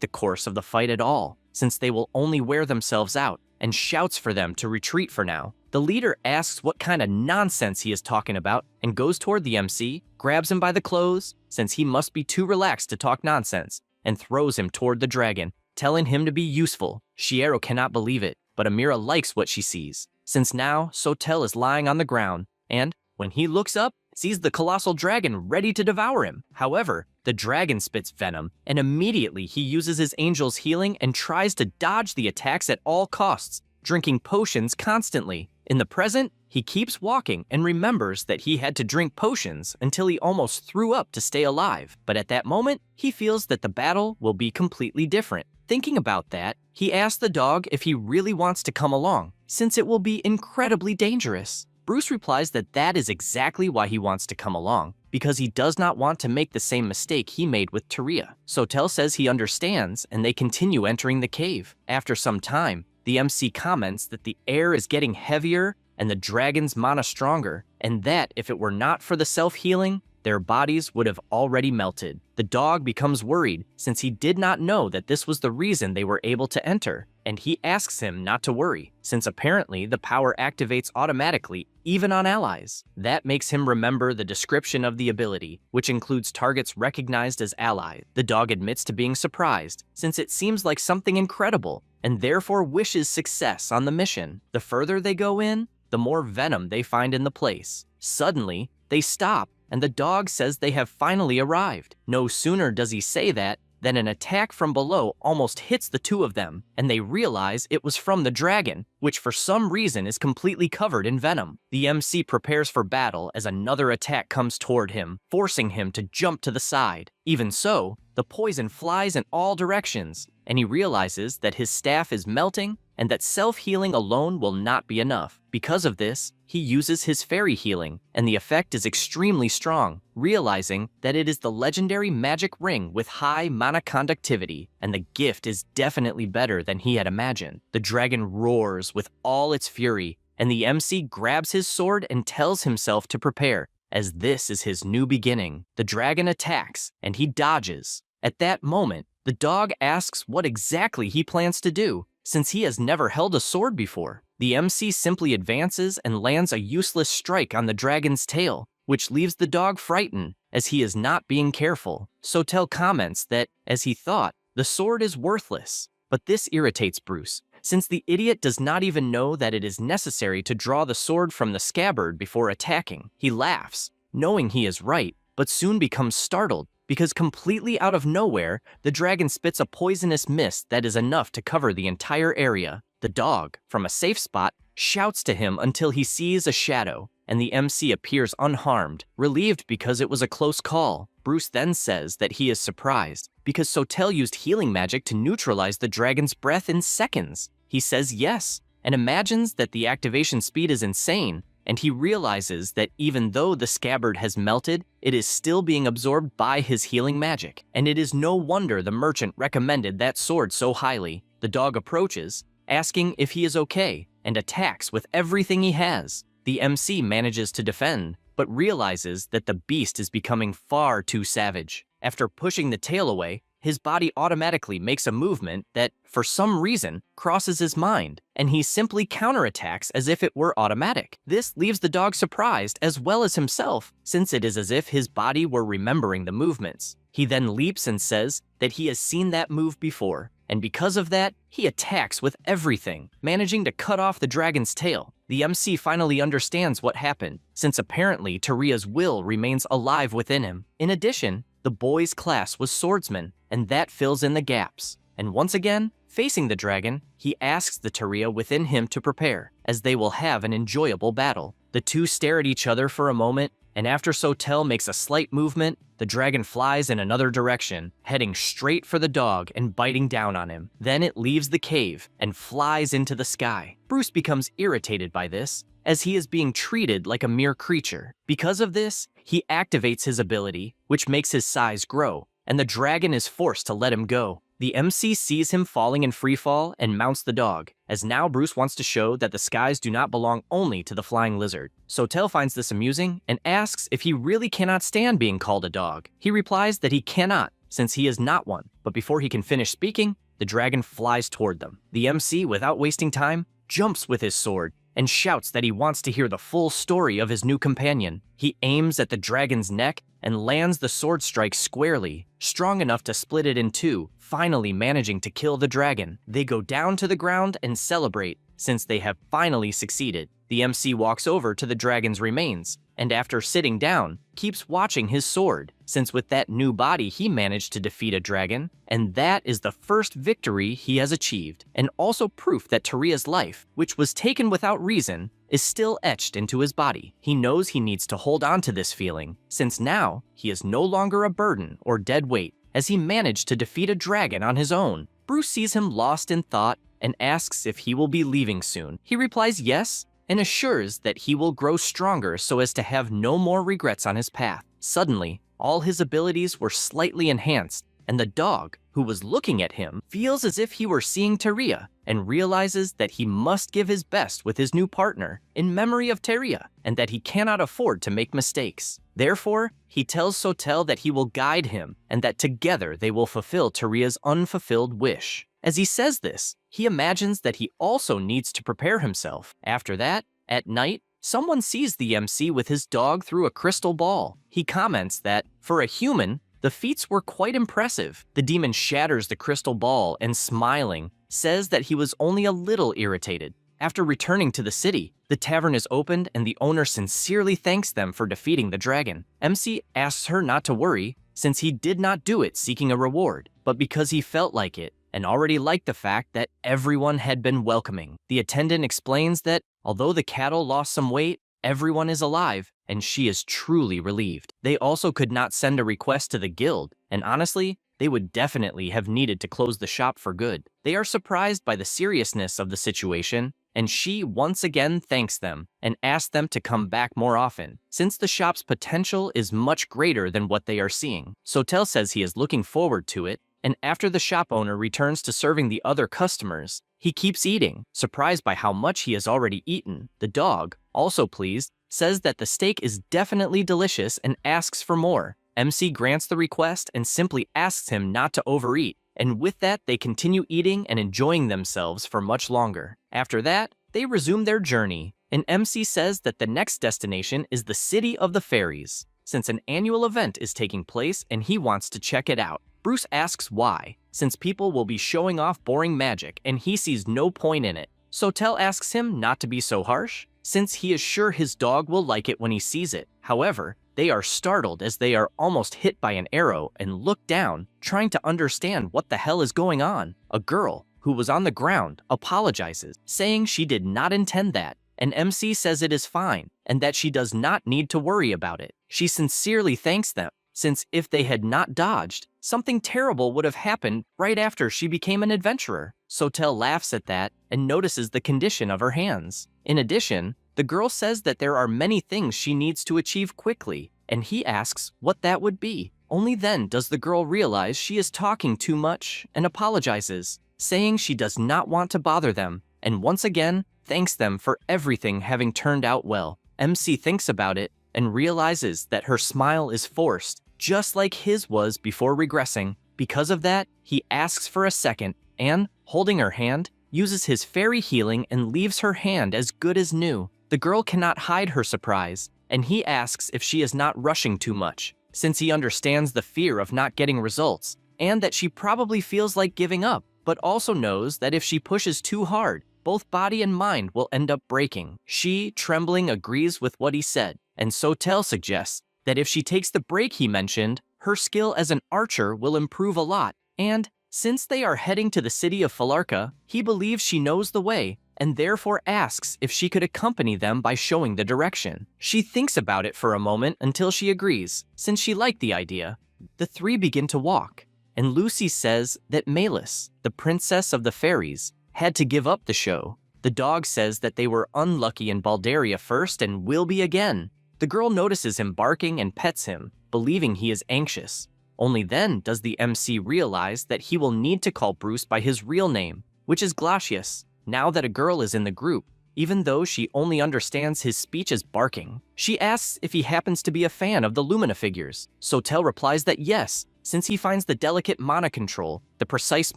the course of the fight at all, since they will only wear themselves out, and shouts for them to retreat for now. The leader asks what kind of nonsense he is talking about, and goes toward the MC, grabs him by the clothes, since he must be too relaxed to talk nonsense, and throws him toward the dragon, telling him to be useful. Shiero cannot believe it, but Amira likes what she sees, since now Sotel is lying on the ground, and, when he looks up, sees the colossal dragon ready to devour him. However, the dragon spits venom, and immediately he uses his angel's healing and tries to dodge the attacks at all costs, drinking potions constantly. In the present, he keeps walking and remembers that he had to drink potions until he almost threw up to stay alive. But at that moment, he feels that the battle will be completely different. Thinking about that, he asks the dog if he really wants to come along, since it will be incredibly dangerous. Bruce replies that that is exactly why he wants to come along, because he does not want to make the same mistake he made with Taria. Sotel says he understands, and they continue entering the cave. After some time, the MC comments that the air is getting heavier and the dragon's mana stronger, and that if it were not for the self-healing, their bodies would have already melted. The dog becomes worried, since he did not know that this was the reason they were able to enter, and he asks him not to worry, since apparently the power activates automatically, even on allies. That makes him remember the description of the ability, which includes targets recognized as allies. The dog admits to being surprised, since it seems like something incredible, and therefore wishes success on the mission. The further they go in, the more venom they find in the place. Suddenly, they stop, and the dog says they have finally arrived. No sooner does he say that than an attack from below almost hits the two of them, and they realize it was from the dragon, which for some reason is completely covered in venom. The MC prepares for battle as another attack comes toward him, forcing him to jump to the side. Even so, the poison flies in all directions, and he realizes that his staff is melting and that self-healing alone will not be enough. Because of this, he uses his fairy healing, and the effect is extremely strong, realizing that it is the legendary magic ring with high mana conductivity, and the gift is definitely better than he had imagined. The dragon roars with all its fury, and the MC grabs his sword and tells himself to prepare, as this is his new beginning. The dragon attacks, and he dodges. At that moment, the dog asks what exactly he plans to do, since he has never held a sword before. The MC simply advances and lands a useless strike on the dragon's tail, which leaves the dog frightened, as he is not being careful. Sotel comments that, as he thought, the sword is worthless. But this irritates Bruce, since the idiot does not even know that it is necessary to draw the sword from the scabbard before attacking. He laughs, knowing he is right, but soon becomes startled, because completely out of nowhere, the dragon spits a poisonous mist that is enough to cover the entire area. The dog, from a safe spot, shouts to him until he sees a shadow, and the MC appears unharmed, relieved because it was a close call. Bruce then says that he is surprised, because Sotel used healing magic to neutralize the dragon's breath in seconds. He says yes, and imagines that the activation speed is insane, and he realizes that even though the scabbard has melted, it is still being absorbed by his healing magic, and it is no wonder the merchant recommended that sword so highly. The dog approaches, asking if he is okay, and attacks with everything he has. The MC manages to defend, but realizes that the beast is becoming far too savage. After pushing the tail away, his body automatically makes a movement that, for some reason, crosses his mind, and he simply counterattacks as if it were automatic. This leaves the dog surprised as well as himself, since it is as if his body were remembering the movements. He then leaps and says that he has seen that move before, and because of that, he attacks with everything, managing to cut off the dragon's tail. The MC finally understands what happened, since apparently Taria's will remains alive within him. In addition, the boy's class was swordsman, and that fills in the gaps. And once again, facing the dragon, he asks the Taria within him to prepare, as they will have an enjoyable battle. The two stare at each other for a moment, and after Sotel makes a slight movement, the dragon flies in another direction, heading straight for the dog and biting down on him. Then it leaves the cave and flies into the sky. Bruce becomes irritated by this, as he is being treated like a mere creature. Because of this, he activates his ability, which makes his size grow, and the dragon is forced to let him go. The MC sees him falling in freefall and mounts the dog, as now Bruce wants to show that the skies do not belong only to the flying lizard. Sotel finds this amusing and asks if he really cannot stand being called a dog. He replies that he cannot, since he is not one, but before he can finish speaking, the dragon flies toward them. The MC, without wasting time, jumps with his sword and shouts that he wants to hear the full story of his new companion. He aims at the dragon's neck and lands the sword strike squarely, strong enough to split it in two, finally managing to kill the dragon. They go down to the ground and celebrate, since they have finally succeeded. The MC walks over to the dragon's remains, and after sitting down, keeps watching his sword, since with that new body he managed to defeat a dragon, and that is the first victory he has achieved, and also proof that Taria's life, which was taken without reason, is still etched into his body. He knows he needs to hold on to this feeling, since now he is no longer a burden or dead weight, as he managed to defeat a dragon on his own. Bruce sees him lost in thought and asks if he will be leaving soon. He replies yes, and assures that he will grow stronger so as to have no more regrets on his path. Suddenly, all his abilities were slightly enhanced, and the dog, who was looking at him, feels as if he were seeing Taria, and realizes that he must give his best with his new partner, in memory of Taria, and that he cannot afford to make mistakes. Therefore, he tells Sotel that he will guide him, and that together they will fulfill Taria's unfulfilled wish. As he says this, he imagines that he also needs to prepare himself. After that, at night, someone sees the MC with his dog through a crystal ball. He comments that, for a human, the feats were quite impressive. The demon shatters the crystal ball and, smiling, says that he was only a little irritated. After returning to the city, the tavern is opened and the owner sincerely thanks them for defeating the dragon. MC asks her not to worry, since he did not do it seeking a reward, but because he felt like it, and already liked the fact that everyone had been welcoming. The attendant explains that, although the cattle lost some weight, everyone is alive, and she is truly relieved. They also could not send a request to the guild, and honestly, they would definitely have needed to close the shop for good. They are surprised by the seriousness of the situation, and she once again thanks them and asks them to come back more often, since the shop's potential is much greater than what they are seeing. Sotel says he is looking forward to it, and after the shop owner returns to serving the other customers, he keeps eating, surprised by how much he has already eaten. The dog, also pleased, says that the steak is definitely delicious and asks for more. MC grants the request and simply asks him not to overeat, and with that they continue eating and enjoying themselves for much longer. After that, they resume their journey, and MC says that the next destination is the City of the Fairies, since an annual event is taking place and he wants to check it out. Bruce asks why, since people will be showing off boring magic and he sees no point in it. Sotel asks him not to be so harsh, since he is sure his dog will like it when he sees it. However, they are startled as they are almost hit by an arrow and look down, trying to understand what the hell is going on. A girl, who was on the ground, apologizes, saying she did not intend that, and MC says it is fine, and that she does not need to worry about it. She sincerely thanks them, since if they had not dodged, something terrible would have happened right after she became an adventurer. Sotel laughs at that and notices the condition of her hands. In addition, the girl says that there are many things she needs to achieve quickly, and he asks what that would be. Only then does the girl realize she is talking too much and apologizes, saying she does not want to bother them, and once again thanks them for everything having turned out well. MC thinks about it and realizes that her smile is forced, just like his was before regressing. Because of that, he asks for a second and, holding her hand, uses his fairy healing and leaves her hand as good as new. The girl cannot hide her surprise, and he asks if she is not rushing too much, since he understands the fear of not getting results, and that she probably feels like giving up, but also knows that if she pushes too hard, both body and mind will end up breaking. She, trembling, agrees with what he said, and Sotel suggests that if she takes the break he mentioned, her skill as an archer will improve a lot, and since they are heading to the city of Falarka, he believes she knows the way, and therefore asks if she could accompany them by showing the direction. She thinks about it for a moment until she agrees, since she liked the idea. The three begin to walk, and Lucy says that Melis, the princess of the fairies, had to give up the show. The dog says that they were unlucky in Baldaria first and will be again. The girl notices him barking and pets him, believing he is anxious. Only then does the MC realize that he will need to call Bruce by his real name, which is Glacius, now that a girl is in the group, even though she only understands his speech as barking. She asks if he happens to be a fan of the Lumina figures. Sotel replies that yes, since he finds the delicate mana control, the precise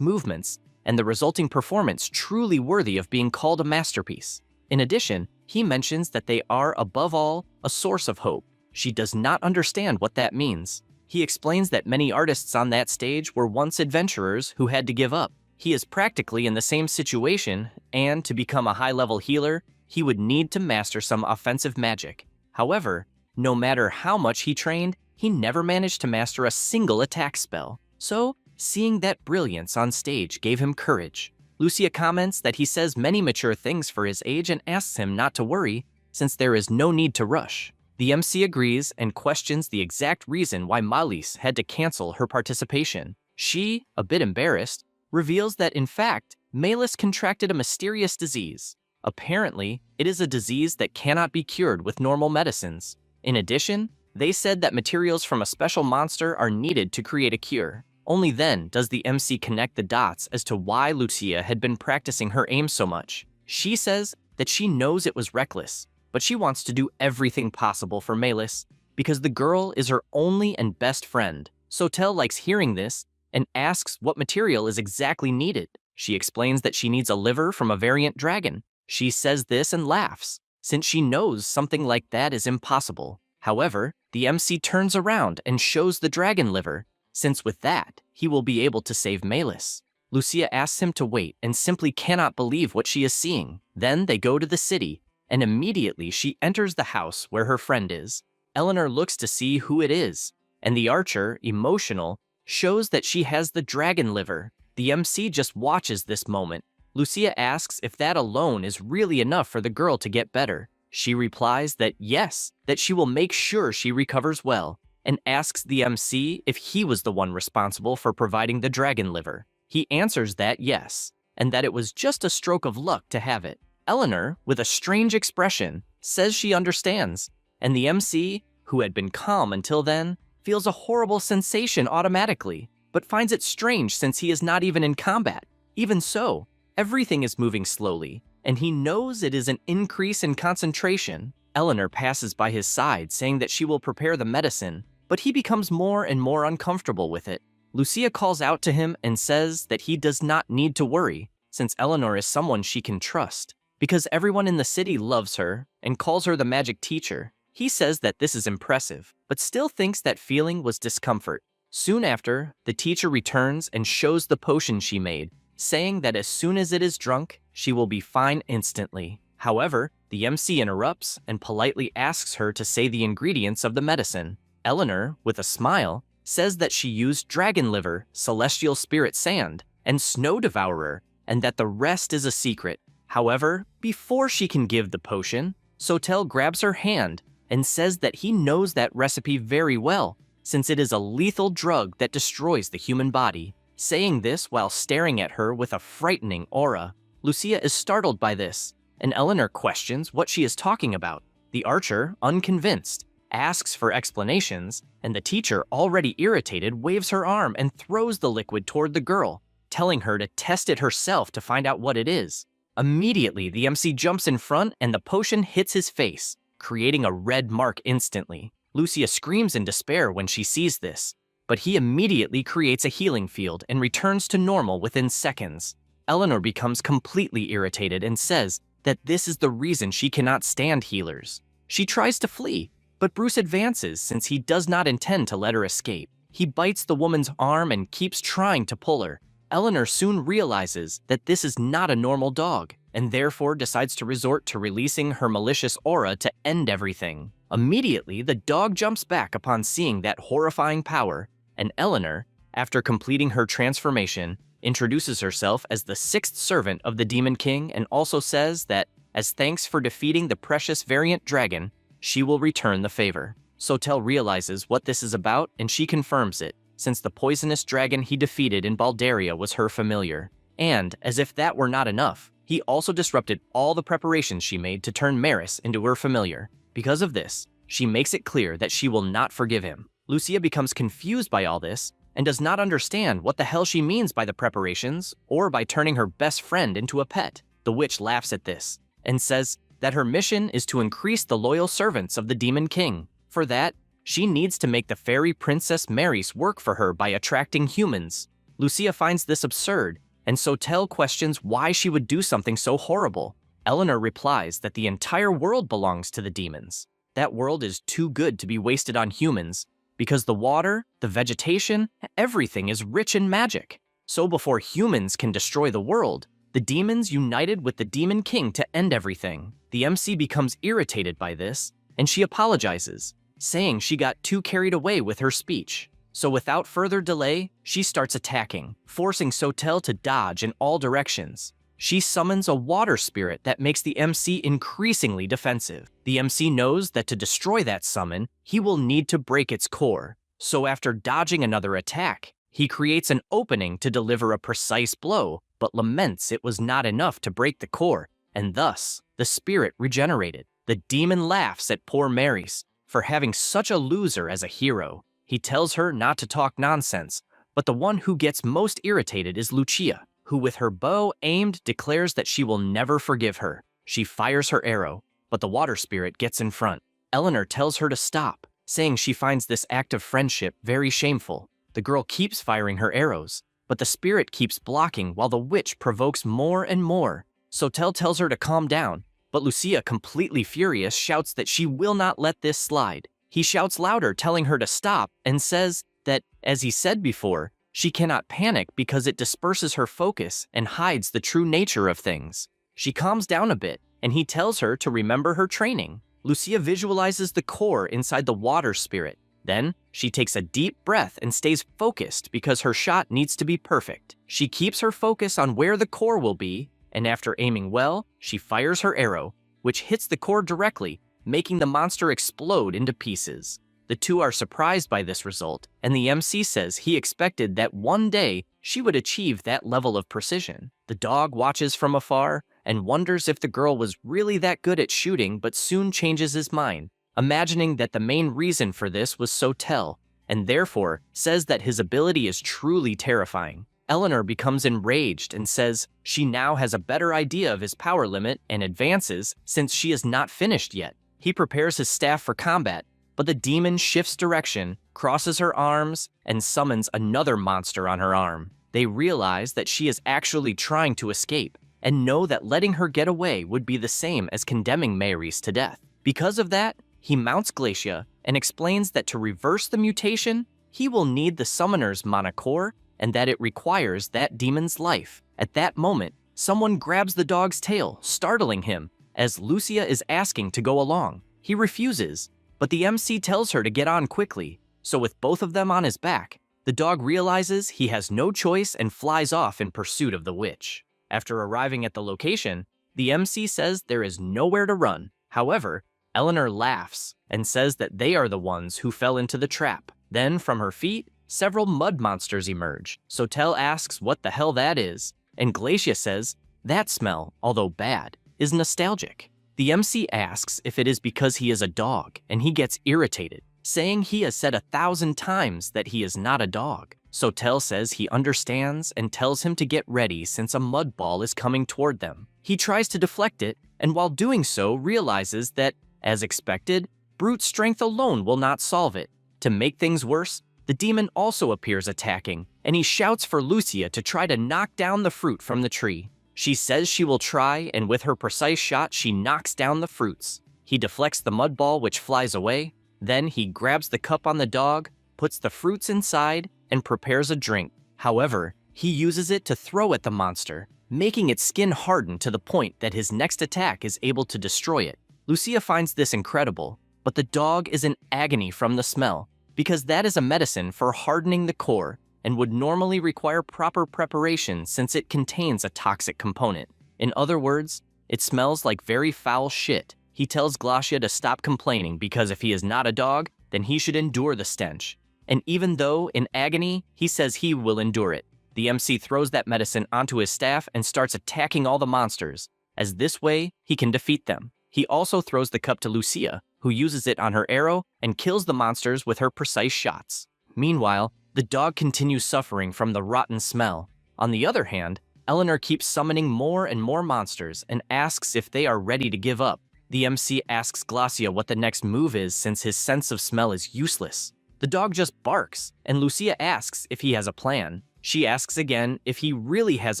movements, and the resulting performance truly worthy of being called a masterpiece. In addition, he mentions that they are, above all, a source of hope. She does not understand what that means. He explains that many artists on that stage were once adventurers who had to give up. He is practically in the same situation, and to become a high-level healer, he would need to master some offensive magic. However, no matter how much he trained, he never managed to master a single attack spell. So, seeing that brilliance on stage gave him courage. Lucia comments that he says many mature things for his age and asks him not to worry, since there is no need to rush. The MC agrees and questions the exact reason why Malis had to cancel her participation. She, a bit embarrassed, reveals that in fact, Melis contracted a mysterious disease. Apparently, it is a disease that cannot be cured with normal medicines. In addition, they said that materials from a special monster are needed to create a cure. Only then does the MC connect the dots as to why Lucia had been practicing her aim so much. She says that she knows it was reckless, but she wants to do everything possible for Melis because the girl is her only and best friend. Sotel likes hearing this and asks what material is exactly needed. She explains that she needs a liver from a variant dragon. She says this and laughs, since she knows something like that is impossible. However, the MC turns around and shows the dragon liver, since with that, he will be able to save Melis. Lucia asks him to wait and simply cannot believe what she is seeing. Then they go to the city, and immediately she enters the house where her friend is. Eleanor looks to see who it is, and the archer, emotional, shows that she has the dragon liver. The MC just watches this moment. Lucia asks if that alone is really enough for the girl to get better. She replies that yes, that she will make sure she recovers well, and asks the MC if he was the one responsible for providing the dragon liver. He answers that yes, and that it was just a stroke of luck to have it. Eleanor, with a strange expression, says she understands, and the MC, who had been calm until then, feels a horrible sensation automatically. but finds it strange since he is not even in combat. Even so, everything is moving slowly, and he knows it is an increase in concentration. Eleanor passes by his side, saying that she will prepare the medicine, but he becomes more and more uncomfortable with it. Lucia calls out to him and says that he does not need to worry, since Eleanor is someone she can trust, because everyone in the city loves her and calls her the magic teacher. He says that this is impressive, but still thinks that feeling was discomfort. Soon after, the teacher returns and shows the potion she made, saying that as soon as it is drunk, she will be fine instantly. However, the MC interrupts and politely asks her to say the ingredients of the medicine. Eleanor, with a smile, says that she used dragon liver, celestial spirit sand, and snow devourer, and that the rest is a secret. However, before she can give the potion, Sotel grabs her hand and says that he knows that recipe very well, since it is a lethal drug that destroys the human body. Saying this while staring at her with a frightening aura. Lucia is startled by this, and Eleanor questions what she is talking about. The archer, unconvinced, asks for explanations, and the teacher, already irritated, waves her arm and throws the liquid toward the girl, telling her to test it herself to find out what it is. Immediately, the MC jumps in front and the potion hits his face, creating a red mark instantly. Lucia screams in despair when she sees this, but he immediately creates a healing field and returns to normal within seconds. Eleanor becomes completely irritated and says that this is the reason she cannot stand healers. She tries to flee, but Bruce advances since he does not intend to let her escape. He bites the woman's arm and keeps trying to pull her. Eleanor soon realizes that this is not a normal dog, and therefore decides to resort to releasing her malicious aura to end everything. Immediately, the dog jumps back upon seeing that horrifying power, and Eleanor, after completing her transformation, introduces herself as the sixth servant of the Demon King and also says that, as thanks for defeating the precious variant dragon, she will return the favor. Sotel realizes what this is about and she confirms it, since the poisonous dragon he defeated in Baldaria was her familiar. And, as if that were not enough, he also disrupted all the preparations she made to turn Maris into her familiar. Because of this, she makes it clear that she will not forgive him. Lucia becomes confused by all this and does not understand what the hell she means by the preparations or by turning her best friend into a pet. The witch laughs at this and says that her mission is to increase the loyal servants of the Demon King. For that, she needs to make the fairy princess Maris work for her by attracting humans. Lucia finds this absurd, and Sotel questions why she would do something so horrible. Eleanor replies that the entire world belongs to the demons. That world is too good to be wasted on humans, because the water, the vegetation, everything is rich in magic. So before humans can destroy the world, the demons united with the Demon King to end everything. The MC becomes irritated by this, and she apologizes, saying she got too carried away with her speech. So without further delay, she starts attacking, forcing Sotel to dodge in all directions. She summons a water spirit that makes the MC increasingly defensive. The MC knows that to destroy that summon, he will need to break its core. So after dodging another attack, he creates an opening to deliver a precise blow, but laments it was not enough to break the core, and thus, the spirit regenerated. The demon laughs at poor Maris for having such a loser as a hero. He tells her not to talk nonsense, but the one who gets most irritated is Lucia, who with her bow aimed declares that she will never forgive her. She fires her arrow, but the water spirit gets in front. Eleanor tells her to stop, saying she finds this act of friendship very shameful. The girl keeps firing her arrows, but the spirit keeps blocking while the witch provokes more and more. Sotel tells her to calm down, but Lucia, completely furious, shouts that she will not let this slide. He shouts louder, telling her to stop, and says that, as he said before, she cannot panic because it disperses her focus and hides the true nature of things. She calms down a bit, and he tells her to remember her training. Lucia visualizes the core inside the water spirit. Then, she takes a deep breath and stays focused because her shot needs to be perfect. She keeps her focus on where the core will be, and after aiming well, she fires her arrow, which hits the core directly, making the monster explode into pieces. The two are surprised by this result, and the MC says he expected that one day she would achieve that level of precision. The dog watches from afar and wonders if the girl was really that good at shooting, but soon changes his mind, imagining that the main reason for this was Sotel, and therefore says that his ability is truly terrifying. Eleanor becomes enraged and says she now has a better idea of his power limit and advances since she is not finished yet. He prepares his staff for combat, but the demon shifts direction, crosses her arms, and summons another monster on her arm. They realize that she is actually trying to escape, and know that letting her get away would be the same as condemning Mayrese to death. Because of that, he mounts Glacia and explains that to reverse the mutation, he will need the summoner's mana core and that it requires that demon's life. At that moment, someone grabs the dog's tail, startling him, as Lucia is asking to go along. He refuses, but the MC tells her to get on quickly, so with both of them on his back, the dog realizes he has no choice and flies off in pursuit of the witch. After arriving at the location, the MC says there is nowhere to run. However, Eleanor laughs and says that they are the ones who fell into the trap. Then, from her feet, several mud monsters emerge. Sotel asks what the hell that is, and Glacia says that smell, although bad, is nostalgic. The MC asks if it is because he is a dog, and he gets irritated, saying he has said 1,000 times that he is not a dog. Sotel says he understands and tells him to get ready since a mud ball is coming toward them. He tries to deflect it, and while doing so realizes that, as expected, brute strength alone will not solve it. To make things worse, the demon also appears attacking, and he shouts for Lucia to try to knock down the fruit from the tree. She says she will try, and with her precise shot, she knocks down the fruits. He deflects the mud ball, which flies away. Then he grabs the cup on the dog, puts the fruits inside, and prepares a drink. However, he uses it to throw at the monster, making its skin harden to the point that his next attack is able to destroy it. Lucia finds this incredible, but the dog is in agony from the smell, because that is a medicine for hardening the core and would normally require proper preparation since it contains a toxic component. In other words, it smells like very foul shit. He tells Glacia to stop complaining because if he is not a dog, then he should endure the stench. And even though in agony, he says he will endure it. The MC throws that medicine onto his staff and starts attacking all the monsters, as this way he can defeat them. He also throws the cup to Lucia, who uses it on her arrow and kills the monsters with her precise shots. Meanwhile, the dog continues suffering from the rotten smell. On the other hand, Eleanor keeps summoning more and more monsters and asks if they are ready to give up. The MC asks Glacia what the next move is since his sense of smell is useless. The dog just barks, and Lucia asks if he has a plan. She asks again if he really has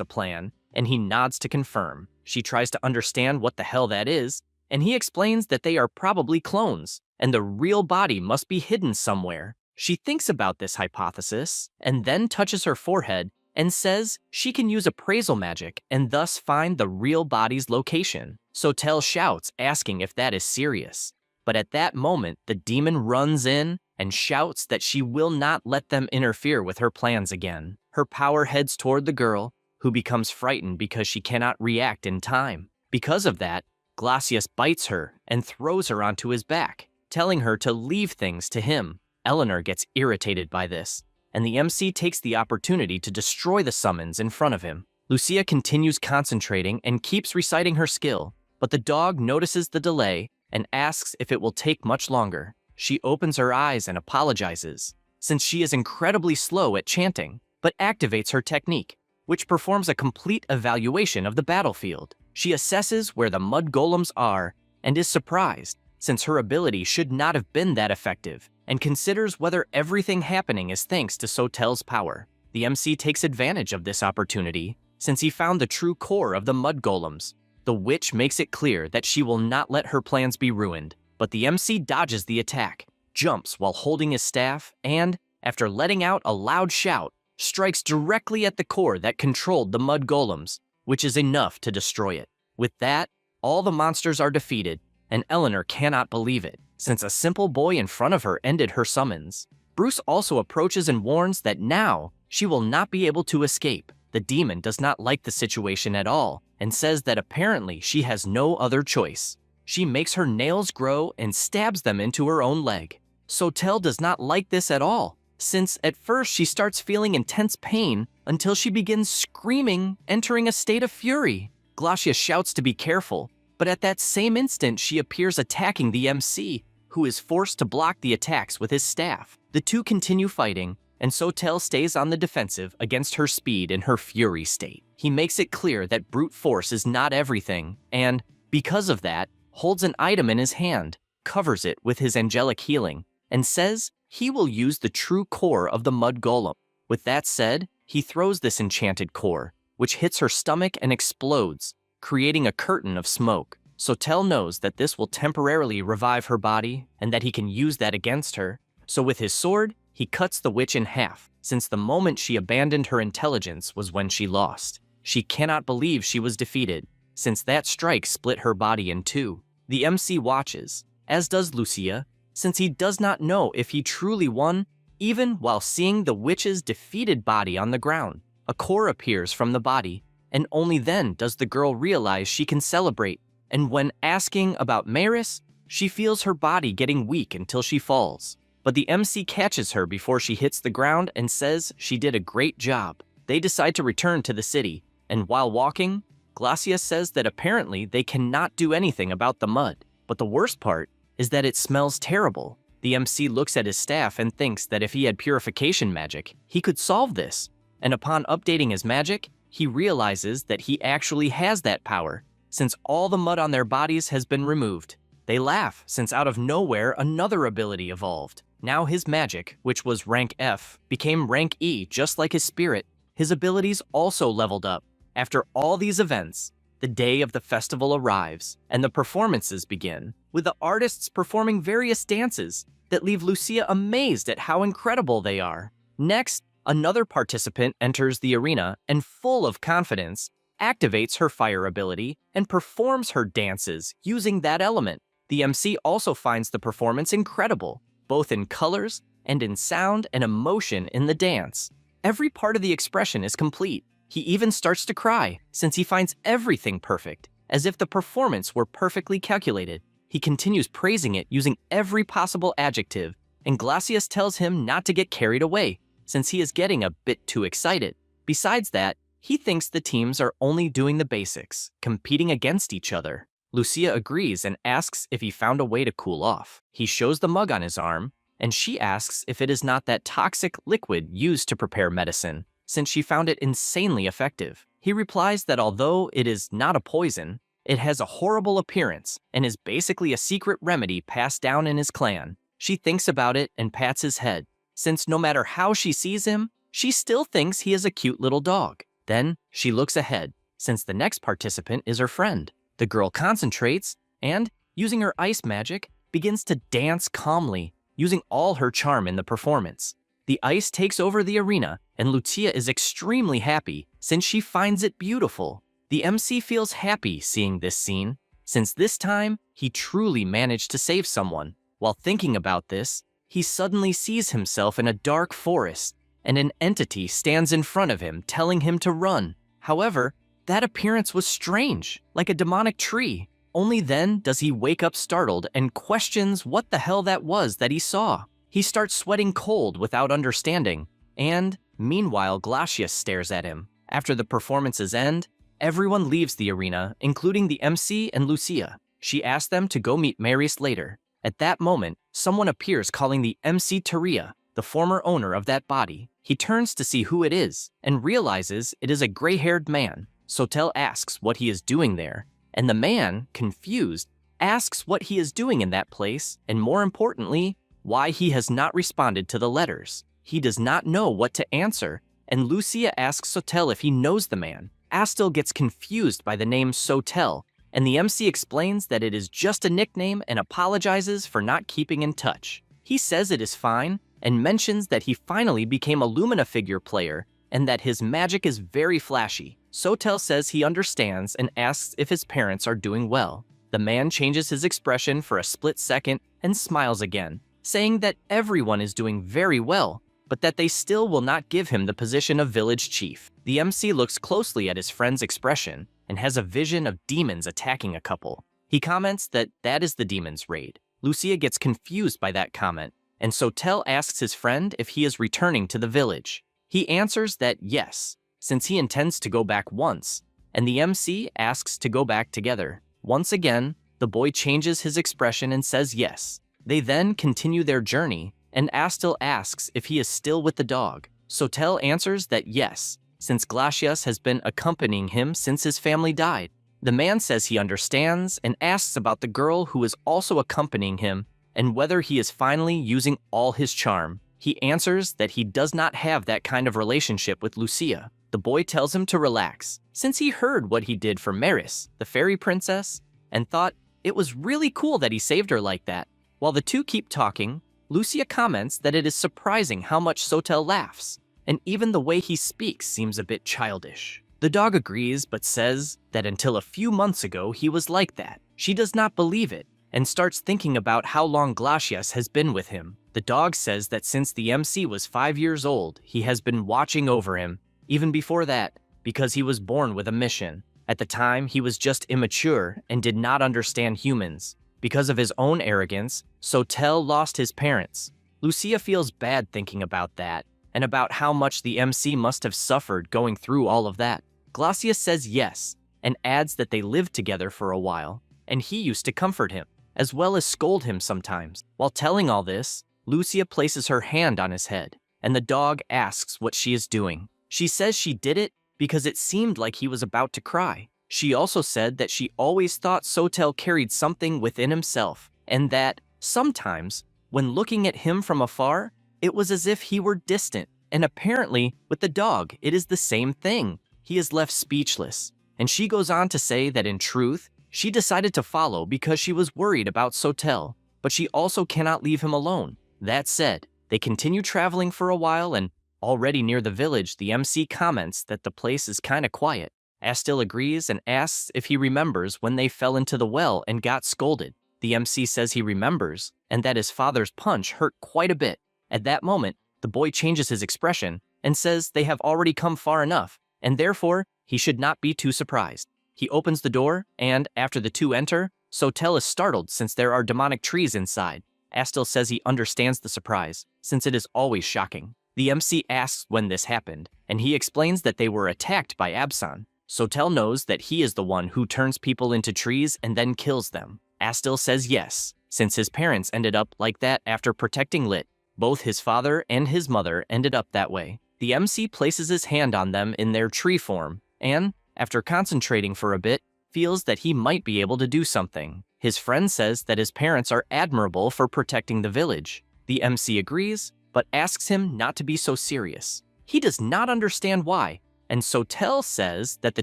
a plan, and he nods to confirm. She tries to understand what the hell that is, and he explains that they are probably clones, and the real body must be hidden somewhere. She thinks about this hypothesis, and then touches her forehead and says she can use appraisal magic and thus find the real body's location. Sotel shouts, asking if that is serious. But at that moment, the demon runs in and shouts that she will not let them interfere with her plans again. Her power heads toward the girl, who becomes frightened because she cannot react in time. Because of that, Glacius bites her and throws her onto his back, telling her to leave things to him. Eleanor gets irritated by this, and the MC takes the opportunity to destroy the summons in front of him. Lucia continues concentrating and keeps reciting her skill, but the dog notices the delay and asks if it will take much longer. She opens her eyes and apologizes, since she is incredibly slow at chanting, but activates her technique, which performs a complete evaluation of the battlefield. She assesses where the mud golems are and is surprised, since her ability should not have been that effective, and considers whether everything happening is thanks to Sotel's power. The MC takes advantage of this opportunity, since he found the true core of the mud golems. The witch makes it clear that she will not let her plans be ruined, but the MC dodges the attack, jumps while holding his staff, and, after letting out a loud shout, strikes directly at the core that controlled the mud golems, which is enough to destroy it. With that, all the monsters are defeated, and Eleanor cannot believe it, since a simple boy in front of her ended her summons. Bruce also approaches and warns that now she will not be able to escape. The demon does not like the situation at all, and says that apparently she has no other choice. She makes her nails grow and stabs them into her own leg. Sotel does not like this at all, since at first she starts feeling intense pain until she begins screaming, entering a state of fury. Glacia shouts to be careful, but at that same instant she appears attacking the MC, who is forced to block the attacks with his staff. The two continue fighting, and Sotel stays on the defensive against her speed and her fury state. He makes it clear that brute force is not everything, and, because of that, holds an item in his hand, covers it with his angelic healing, and says he will use the true core of the mud golem. With that said, he throws this enchanted core, which hits her stomach and explodes, creating a curtain of smoke. Sotel knows that this will temporarily revive her body and that he can use that against her, so with his sword, he cuts the witch in half, since the moment she abandoned her intelligence was when she lost. She cannot believe she was defeated, since that strike split her body in two. The MC watches, as does Lucia, since he does not know if he truly won, even while seeing the witch's defeated body on the ground. A core appears from the body, and only then does the girl realize she can celebrate, and when asking about Maris, she feels her body getting weak until she falls. But the MC catches her before she hits the ground and says she did a great job. They decide to return to the city, and while walking, Glacia says that apparently they cannot do anything about the mud. But the worst part is that it smells terrible. The MC looks at his staff and thinks that if he had purification magic, he could solve this. And upon updating his magic, he realizes that he actually has that power, since all the mud on their bodies has been removed. They laugh, since out of nowhere another ability evolved. Now his magic, which was rank F, became rank E just like his spirit. His abilities also leveled up. After all these events, the day of the festival arrives, and the performances begin, with the artists performing various dances that leave Lucia amazed at how incredible they are. Next, another participant enters the arena and, full of confidence, activates her fire ability and performs her dances using that element. The MC also finds the performance incredible, both in colors and in sound and emotion in the dance. Every part of the expression is complete. He even starts to cry, since he finds everything perfect, as if the performance were perfectly calculated. He continues praising it using every possible adjective, and Glacius tells him not to get carried away, since he is getting a bit too excited. Besides that, he thinks the teams are only doing the basics, competing against each other. Lucia agrees and asks if he found a way to cool off. He shows the mug on his arm, and she asks if it is not that toxic liquid used to prepare medicine, since she found it insanely effective. He replies that although it is not a poison, it has a horrible appearance and is basically a secret remedy passed down in his clan. She thinks about it and pats his head, since no matter how she sees him, she still thinks he is a cute little dog. Then she looks ahead, since the next participant is her friend. The girl concentrates and, using her ice magic, begins to dance calmly, using all her charm in the performance. The ice takes over the arena, and Lucia is extremely happy since she finds it beautiful. The MC feels happy seeing this scene, since this time he truly managed to save someone. While thinking about this, he suddenly sees himself in a dark forest, and an entity stands in front of him telling him to run. However, that appearance was strange, like a demonic tree. Only then does he wake up startled and questions what the hell that was that he saw. He starts sweating cold without understanding, and meanwhile Glacius stares at him. After the performances end, everyone leaves the arena, including the MC and Lucia. She asks them to go meet Maris later. At that moment, someone appears calling the MC Taria, the former owner of that body. He turns to see who it is, and realizes it is a gray-haired man. Sotel asks what he is doing there, and the man, confused, asks what he is doing in that place, and more importantly, why he has not responded to the letters. He does not know what to answer, and Lucia asks Sotel if he knows the man. Astel gets confused by the name Sotel, and the MC explains that it is just a nickname and apologizes for not keeping in touch. He says it is fine, and mentions that he finally became a Lumina figure player, and that his magic is very flashy. Sotel says he understands and asks if his parents are doing well. The man changes his expression for a split second and smiles again, saying that everyone is doing very well, but that they still will not give him the position of village chief. The MC looks closely at his friend's expression and has a vision of demons attacking a couple. He comments that that is the demon's raid. Lucia gets confused by that comment, and Sotel asks his friend if he is returning to the village. He answers that yes, since he intends to go back once, and the MC asks to go back together. Once again, the boy changes his expression and says yes. They then continue their journey, and Astil asks if he is still with the dog. Sotel answers that yes, since Glacius has been accompanying him since his family died. The man says he understands and asks about the girl who is also accompanying him and whether he is finally using all his charm. He answers that he does not have that kind of relationship with Lucia. The boy tells him to relax, since he heard what he did for Maris, the fairy princess, and thought it was really cool that he saved her like that. While the two keep talking, Lucia comments that it is surprising how much Sotel laughs, and even the way he speaks seems a bit childish. The dog agrees but says that until a few months ago he was like that. She does not believe it, and starts thinking about how long Glacius has been with him. The dog says that since the MC was 5 years old, he has been watching over him, even before that, because he was born with a mission. At the time, he was just immature and did not understand humans. Because of his own arrogance, Sotel lost his parents. Lucia feels bad thinking about that, and about how much the MC must have suffered going through all of that. Glacius says yes, and adds that they lived together for a while, and he used to comfort him, as well as scold him sometimes. While telling all this, Lucia places her hand on his head, and the dog asks what she is doing. She says she did it because it seemed like he was about to cry. She also said that she always thought Sotel carried something within himself, and that, sometimes, when looking at him from afar, it was as if he were distant. And apparently, with the dog, it is the same thing. He is left speechless, and she goes on to say that in truth, she decided to follow because she was worried about Sotel, but she also cannot leave him alone. That said, they continue traveling for a while, and already near the village, the MC comments that the place is kinda quiet. Astil agrees and asks if he remembers when they fell into the well and got scolded. The MC says he remembers, and that his father's punch hurt quite a bit. At that moment, the boy changes his expression and says they have already come far enough, and therefore, he should not be too surprised. He opens the door, and after the two enter, Sotel is startled since there are demonic trees inside. Astil says he understands the surprise, since it is always shocking. The MC asks when this happened, and he explains that they were attacked by Absan. Sotel knows that he is the one who turns people into trees and then kills them. Astil says yes, since his parents ended up like that after protecting Lit. Both his father and his mother ended up that way. The MC places his hand on them in their tree form, and, after concentrating for a bit, feels that he might be able to do something. His friend says that his parents are admirable for protecting the village. The MC agrees, but asks him not to be so serious. He does not understand why, and Sotel says that the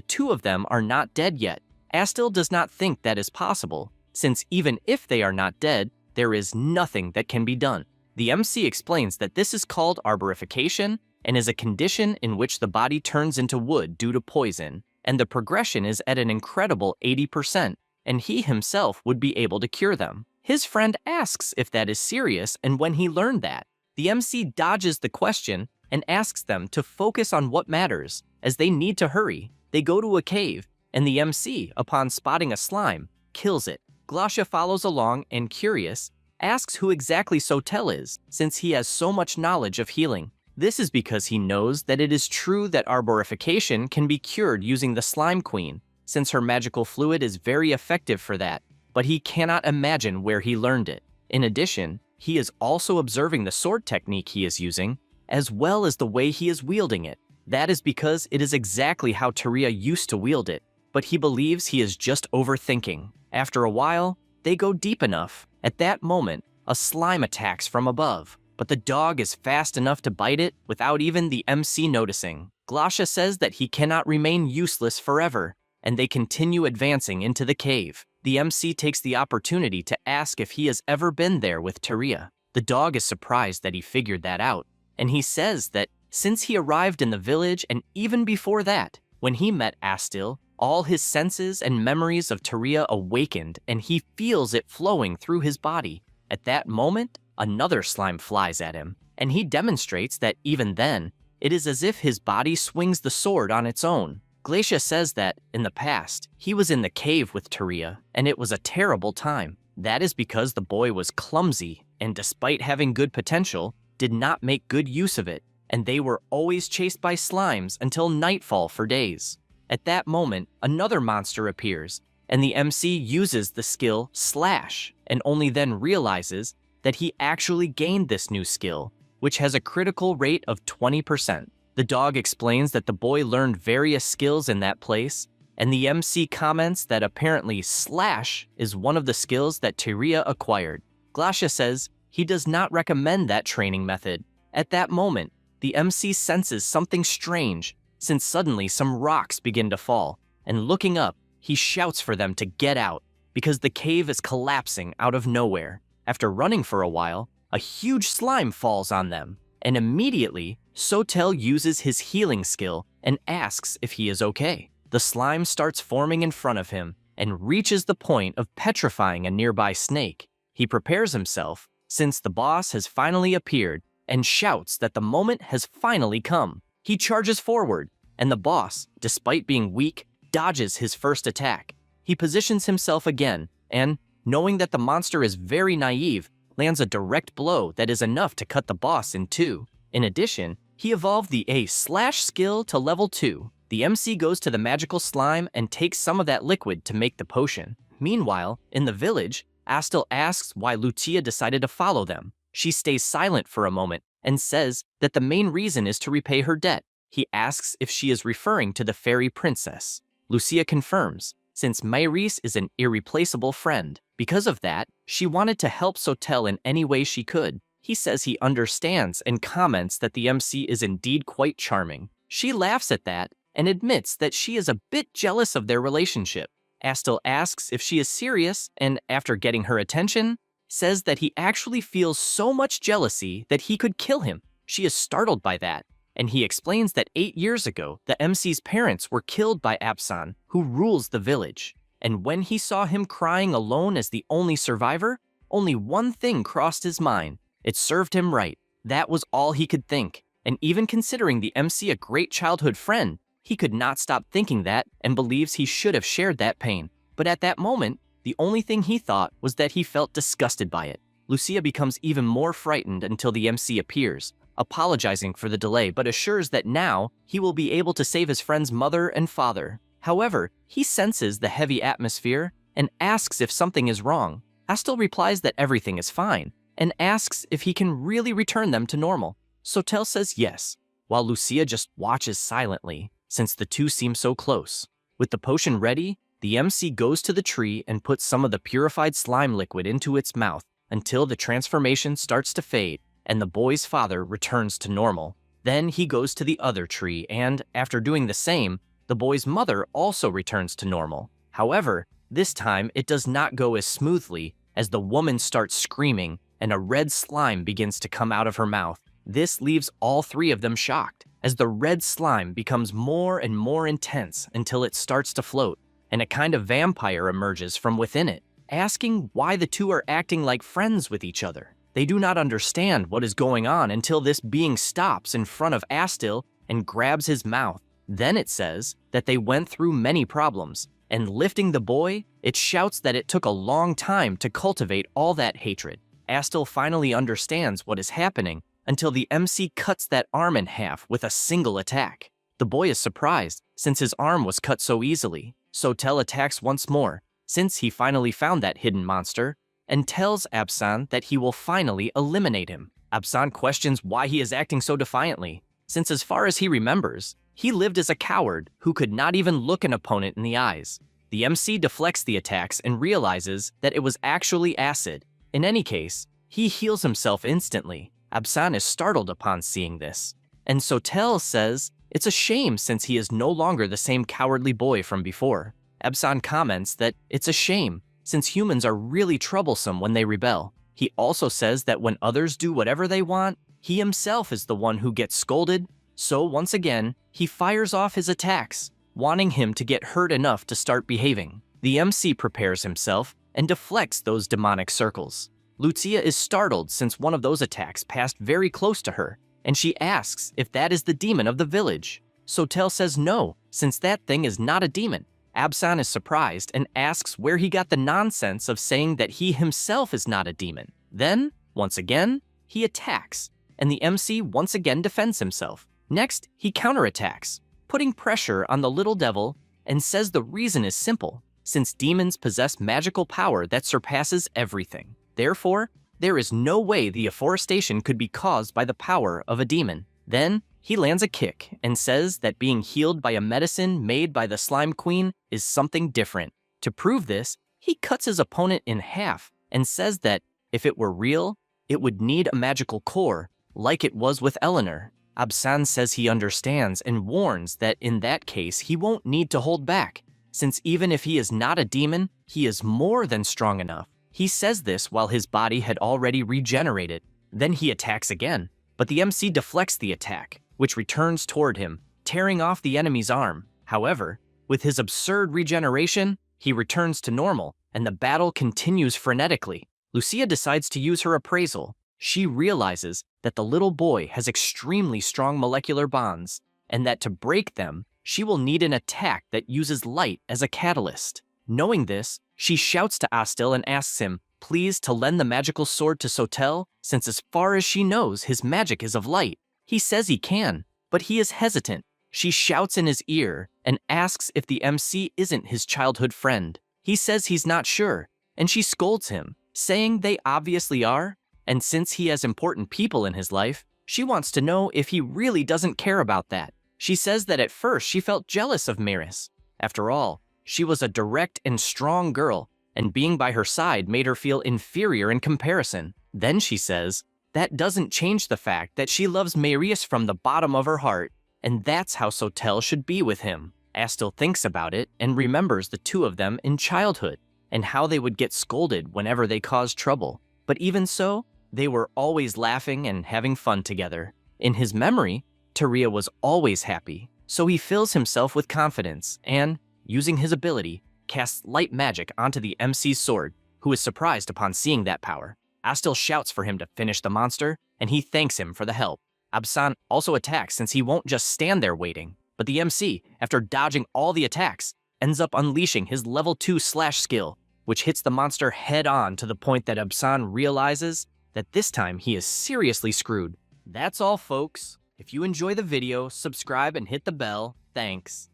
two of them are not dead yet. Astil does not think that is possible, since even if they are not dead, there is nothing that can be done. The MC explains that this is called arborification and is a condition in which the body turns into wood due to poison, and the progression is at an incredible 80%, and he himself would be able to cure them. His friend asks if that is serious and when he learned that. The MC dodges the question and asks them to focus on what matters, as they need to hurry. They go to a cave, and the MC, upon spotting a slime, kills it. Glacia follows along and, curious, asks who exactly Sotel is, since he has so much knowledge of healing. This is because he knows that it is true that arborification can be cured using the Slime Queen, since her magical fluid is very effective for that, but he cannot imagine where he learned it. In addition, he is also observing the sword technique he is using, as well as the way he is wielding it. That is because it is exactly how Taria used to wield it, but he believes he is just overthinking. After a while, they go deep enough. At that moment, a slime attacks from above, but the dog is fast enough to bite it without even the MC noticing. Glacia says that he cannot remain useless forever, and they continue advancing into the cave. The MC takes the opportunity to ask if he has ever been there with Taria. The dog is surprised that he figured that out, and he says that since he arrived in the village and even before that, when he met Astil, all his senses and memories of Taria awakened, and he feels it flowing through his body. At that moment, another slime flies at him, and he demonstrates that even then, it is as if his body swings the sword on its own. Glacia says that, in the past, he was in the cave with Taria, and it was a terrible time. That is because the boy was clumsy, and despite having good potential, did not make good use of it, and they were always chased by slimes until nightfall for days. At that moment, another monster appears, and the MC uses the skill Slash, and only then realizes that he actually gained this new skill, which has a critical rate of 20%. The dog explains that the boy learned various skills in that place, and the MC comments that apparently slash is one of the skills that Tyria acquired. Glacia says he does not recommend that training method. At that moment, the MC senses something strange, since suddenly some rocks begin to fall, and looking up, he shouts for them to get out, because the cave is collapsing out of nowhere. After running for a while, a huge slime falls on them, and immediately, Sotel uses his healing skill and asks if he is okay. The slime starts forming in front of him and reaches the point of petrifying a nearby snake. He prepares himself, since the boss has finally appeared, and shouts that the moment has finally come. He charges forward, and the boss, despite being weak, dodges his first attack. He positions himself again, and, knowing that the monster is very naive, lands a direct blow that is enough to cut the boss in two. In addition, he evolved the A/slash skill to level 2. The MC goes to the magical slime and takes some of that liquid to make the potion. Meanwhile, in the village, Astel asks why Lucia decided to follow them. She stays silent for a moment and says that the main reason is to repay her debt. He asks if she is referring to the fairy princess. Lucia confirms, since Myris is an irreplaceable friend. Because of that, she wanted to help Sotel in any way she could. He says he understands and comments that the MC is indeed quite charming. She laughs at that and admits that she is a bit jealous of their relationship. Astel asks if she is serious and, after getting her attention, says that he actually feels so much jealousy that he could kill him. She is startled by that, and he explains that 8 years ago, the MC's parents were killed by Absan, who rules the village. And when he saw him crying alone as the only survivor, only one thing crossed his mind. It served him right. That was all he could think. And even considering the MC a great childhood friend, he could not stop thinking that and believes he should have shared that pain. But at that moment, the only thing he thought was that he felt disgusted by it. Lucia becomes even more frightened until the MC appears, apologizing for the delay but assures that now he will be able to save his friend's mother and father. However, he senses the heavy atmosphere and asks if something is wrong. Astel replies that everything is fine and asks if he can really return them to normal. Sotel says yes, while Lucia just watches silently, since the two seem so close. With the potion ready, the MC goes to the tree and puts some of the purified slime liquid into its mouth until the transformation starts to fade and the boy's father returns to normal. Then he goes to the other tree and, after doing the same, the boy's mother also returns to normal. However, this time it does not go as smoothly as the woman starts screaming and a red slime begins to come out of her mouth. This leaves all three of them shocked, as the red slime becomes more and more intense until it starts to float, and a kind of vampire emerges from within it, asking why the two are acting like friends with each other. They do not understand what is going on until this being stops in front of Astel and grabs his mouth. Then it says that they went through many problems, and lifting the boy, it shouts that it took a long time to cultivate all that hatred. Astel finally understands what is happening until the MC cuts that arm in half with a single attack. The boy is surprised, since his arm was cut so easily. Sotel attacks once more, since he finally found that hidden monster, and tells Absan that he will finally eliminate him. Absan questions why he is acting so defiantly, since as far as he remembers, he lived as a coward who could not even look an opponent in the eyes. The MC deflects the attacks and realizes that it was actually acid. In any case, he heals himself instantly. Absan is startled upon seeing this, and Sotel says it's a shame since he is no longer the same cowardly boy from before. Absan comments that it's a shame since humans are really troublesome when they rebel. He also says that when others do whatever they want, he himself is the one who gets scolded, so once again, he fires off his attacks, wanting him to get hurt enough to start behaving. The MC prepares himself and deflects those demonic circles. Lucia is startled since one of those attacks passed very close to her, and she asks if that is the demon of the village. Sotel says no, since that thing is not a demon. Absan is surprised and asks where he got the nonsense of saying that he himself is not a demon. Then, once again, he attacks, and the MC once again defends himself. Next, he counterattacks, putting pressure on the little devil, and says the reason is simple, since demons possess magical power that surpasses everything. Therefore, There is no way the afforestation could be caused by the power of a demon. Then, he lands a kick and says that being healed by a medicine made by the Slime Queen is something different. To prove this, he cuts his opponent in half and says that if it were real, it would need a magical core, like it was with Eleanor. Absan says he understands and warns that in that case he won't need to hold back, since even if he is not a demon, he is more than strong enough. He says this while his body had already regenerated. Then he attacks again, but the MC deflects the attack, which returns toward him, tearing off the enemy's arm. However, with his absurd regeneration, he returns to normal, and the battle continues frenetically. Lucia decides to use her appraisal. She realizes that the little boy has extremely strong molecular bonds, and that to break them, she will need an attack that uses light as a catalyst. Knowing this, she shouts to Astil and asks him, please, to lend the magical sword to Sotel, since as far as she knows, his magic is of light. He says he can, but he is hesitant. She shouts in his ear and asks if the MC isn't his childhood friend. He says he's not sure, and she scolds him, saying they obviously are, and since he has important people in his life, she wants to know if he really doesn't care about that. She says that at first she felt jealous of Maris. After all, she was a direct and strong girl, and being by her side made her feel inferior in comparison. Then she says, that doesn't change the fact that she loves Marius from the bottom of her heart, and that's how Sotel should be with him. Astil thinks about it and remembers the two of them in childhood, and how they would get scolded whenever they caused trouble. But even so, they were always laughing and having fun together. In his memory, Taria was always happy, so he fills himself with confidence and, using his ability, casts light magic onto the MC's sword, who is surprised upon seeing that power. Astil shouts for him to finish the monster, and he thanks him for the help. Absan also attacks since he won't just stand there waiting, but the MC, after dodging all the attacks, ends up unleashing his level 2 slash skill, which hits the monster head on to the point that Absan realizes that this time he is seriously screwed. That's all, folks. If you enjoy the video, subscribe and hit the bell. Thanks.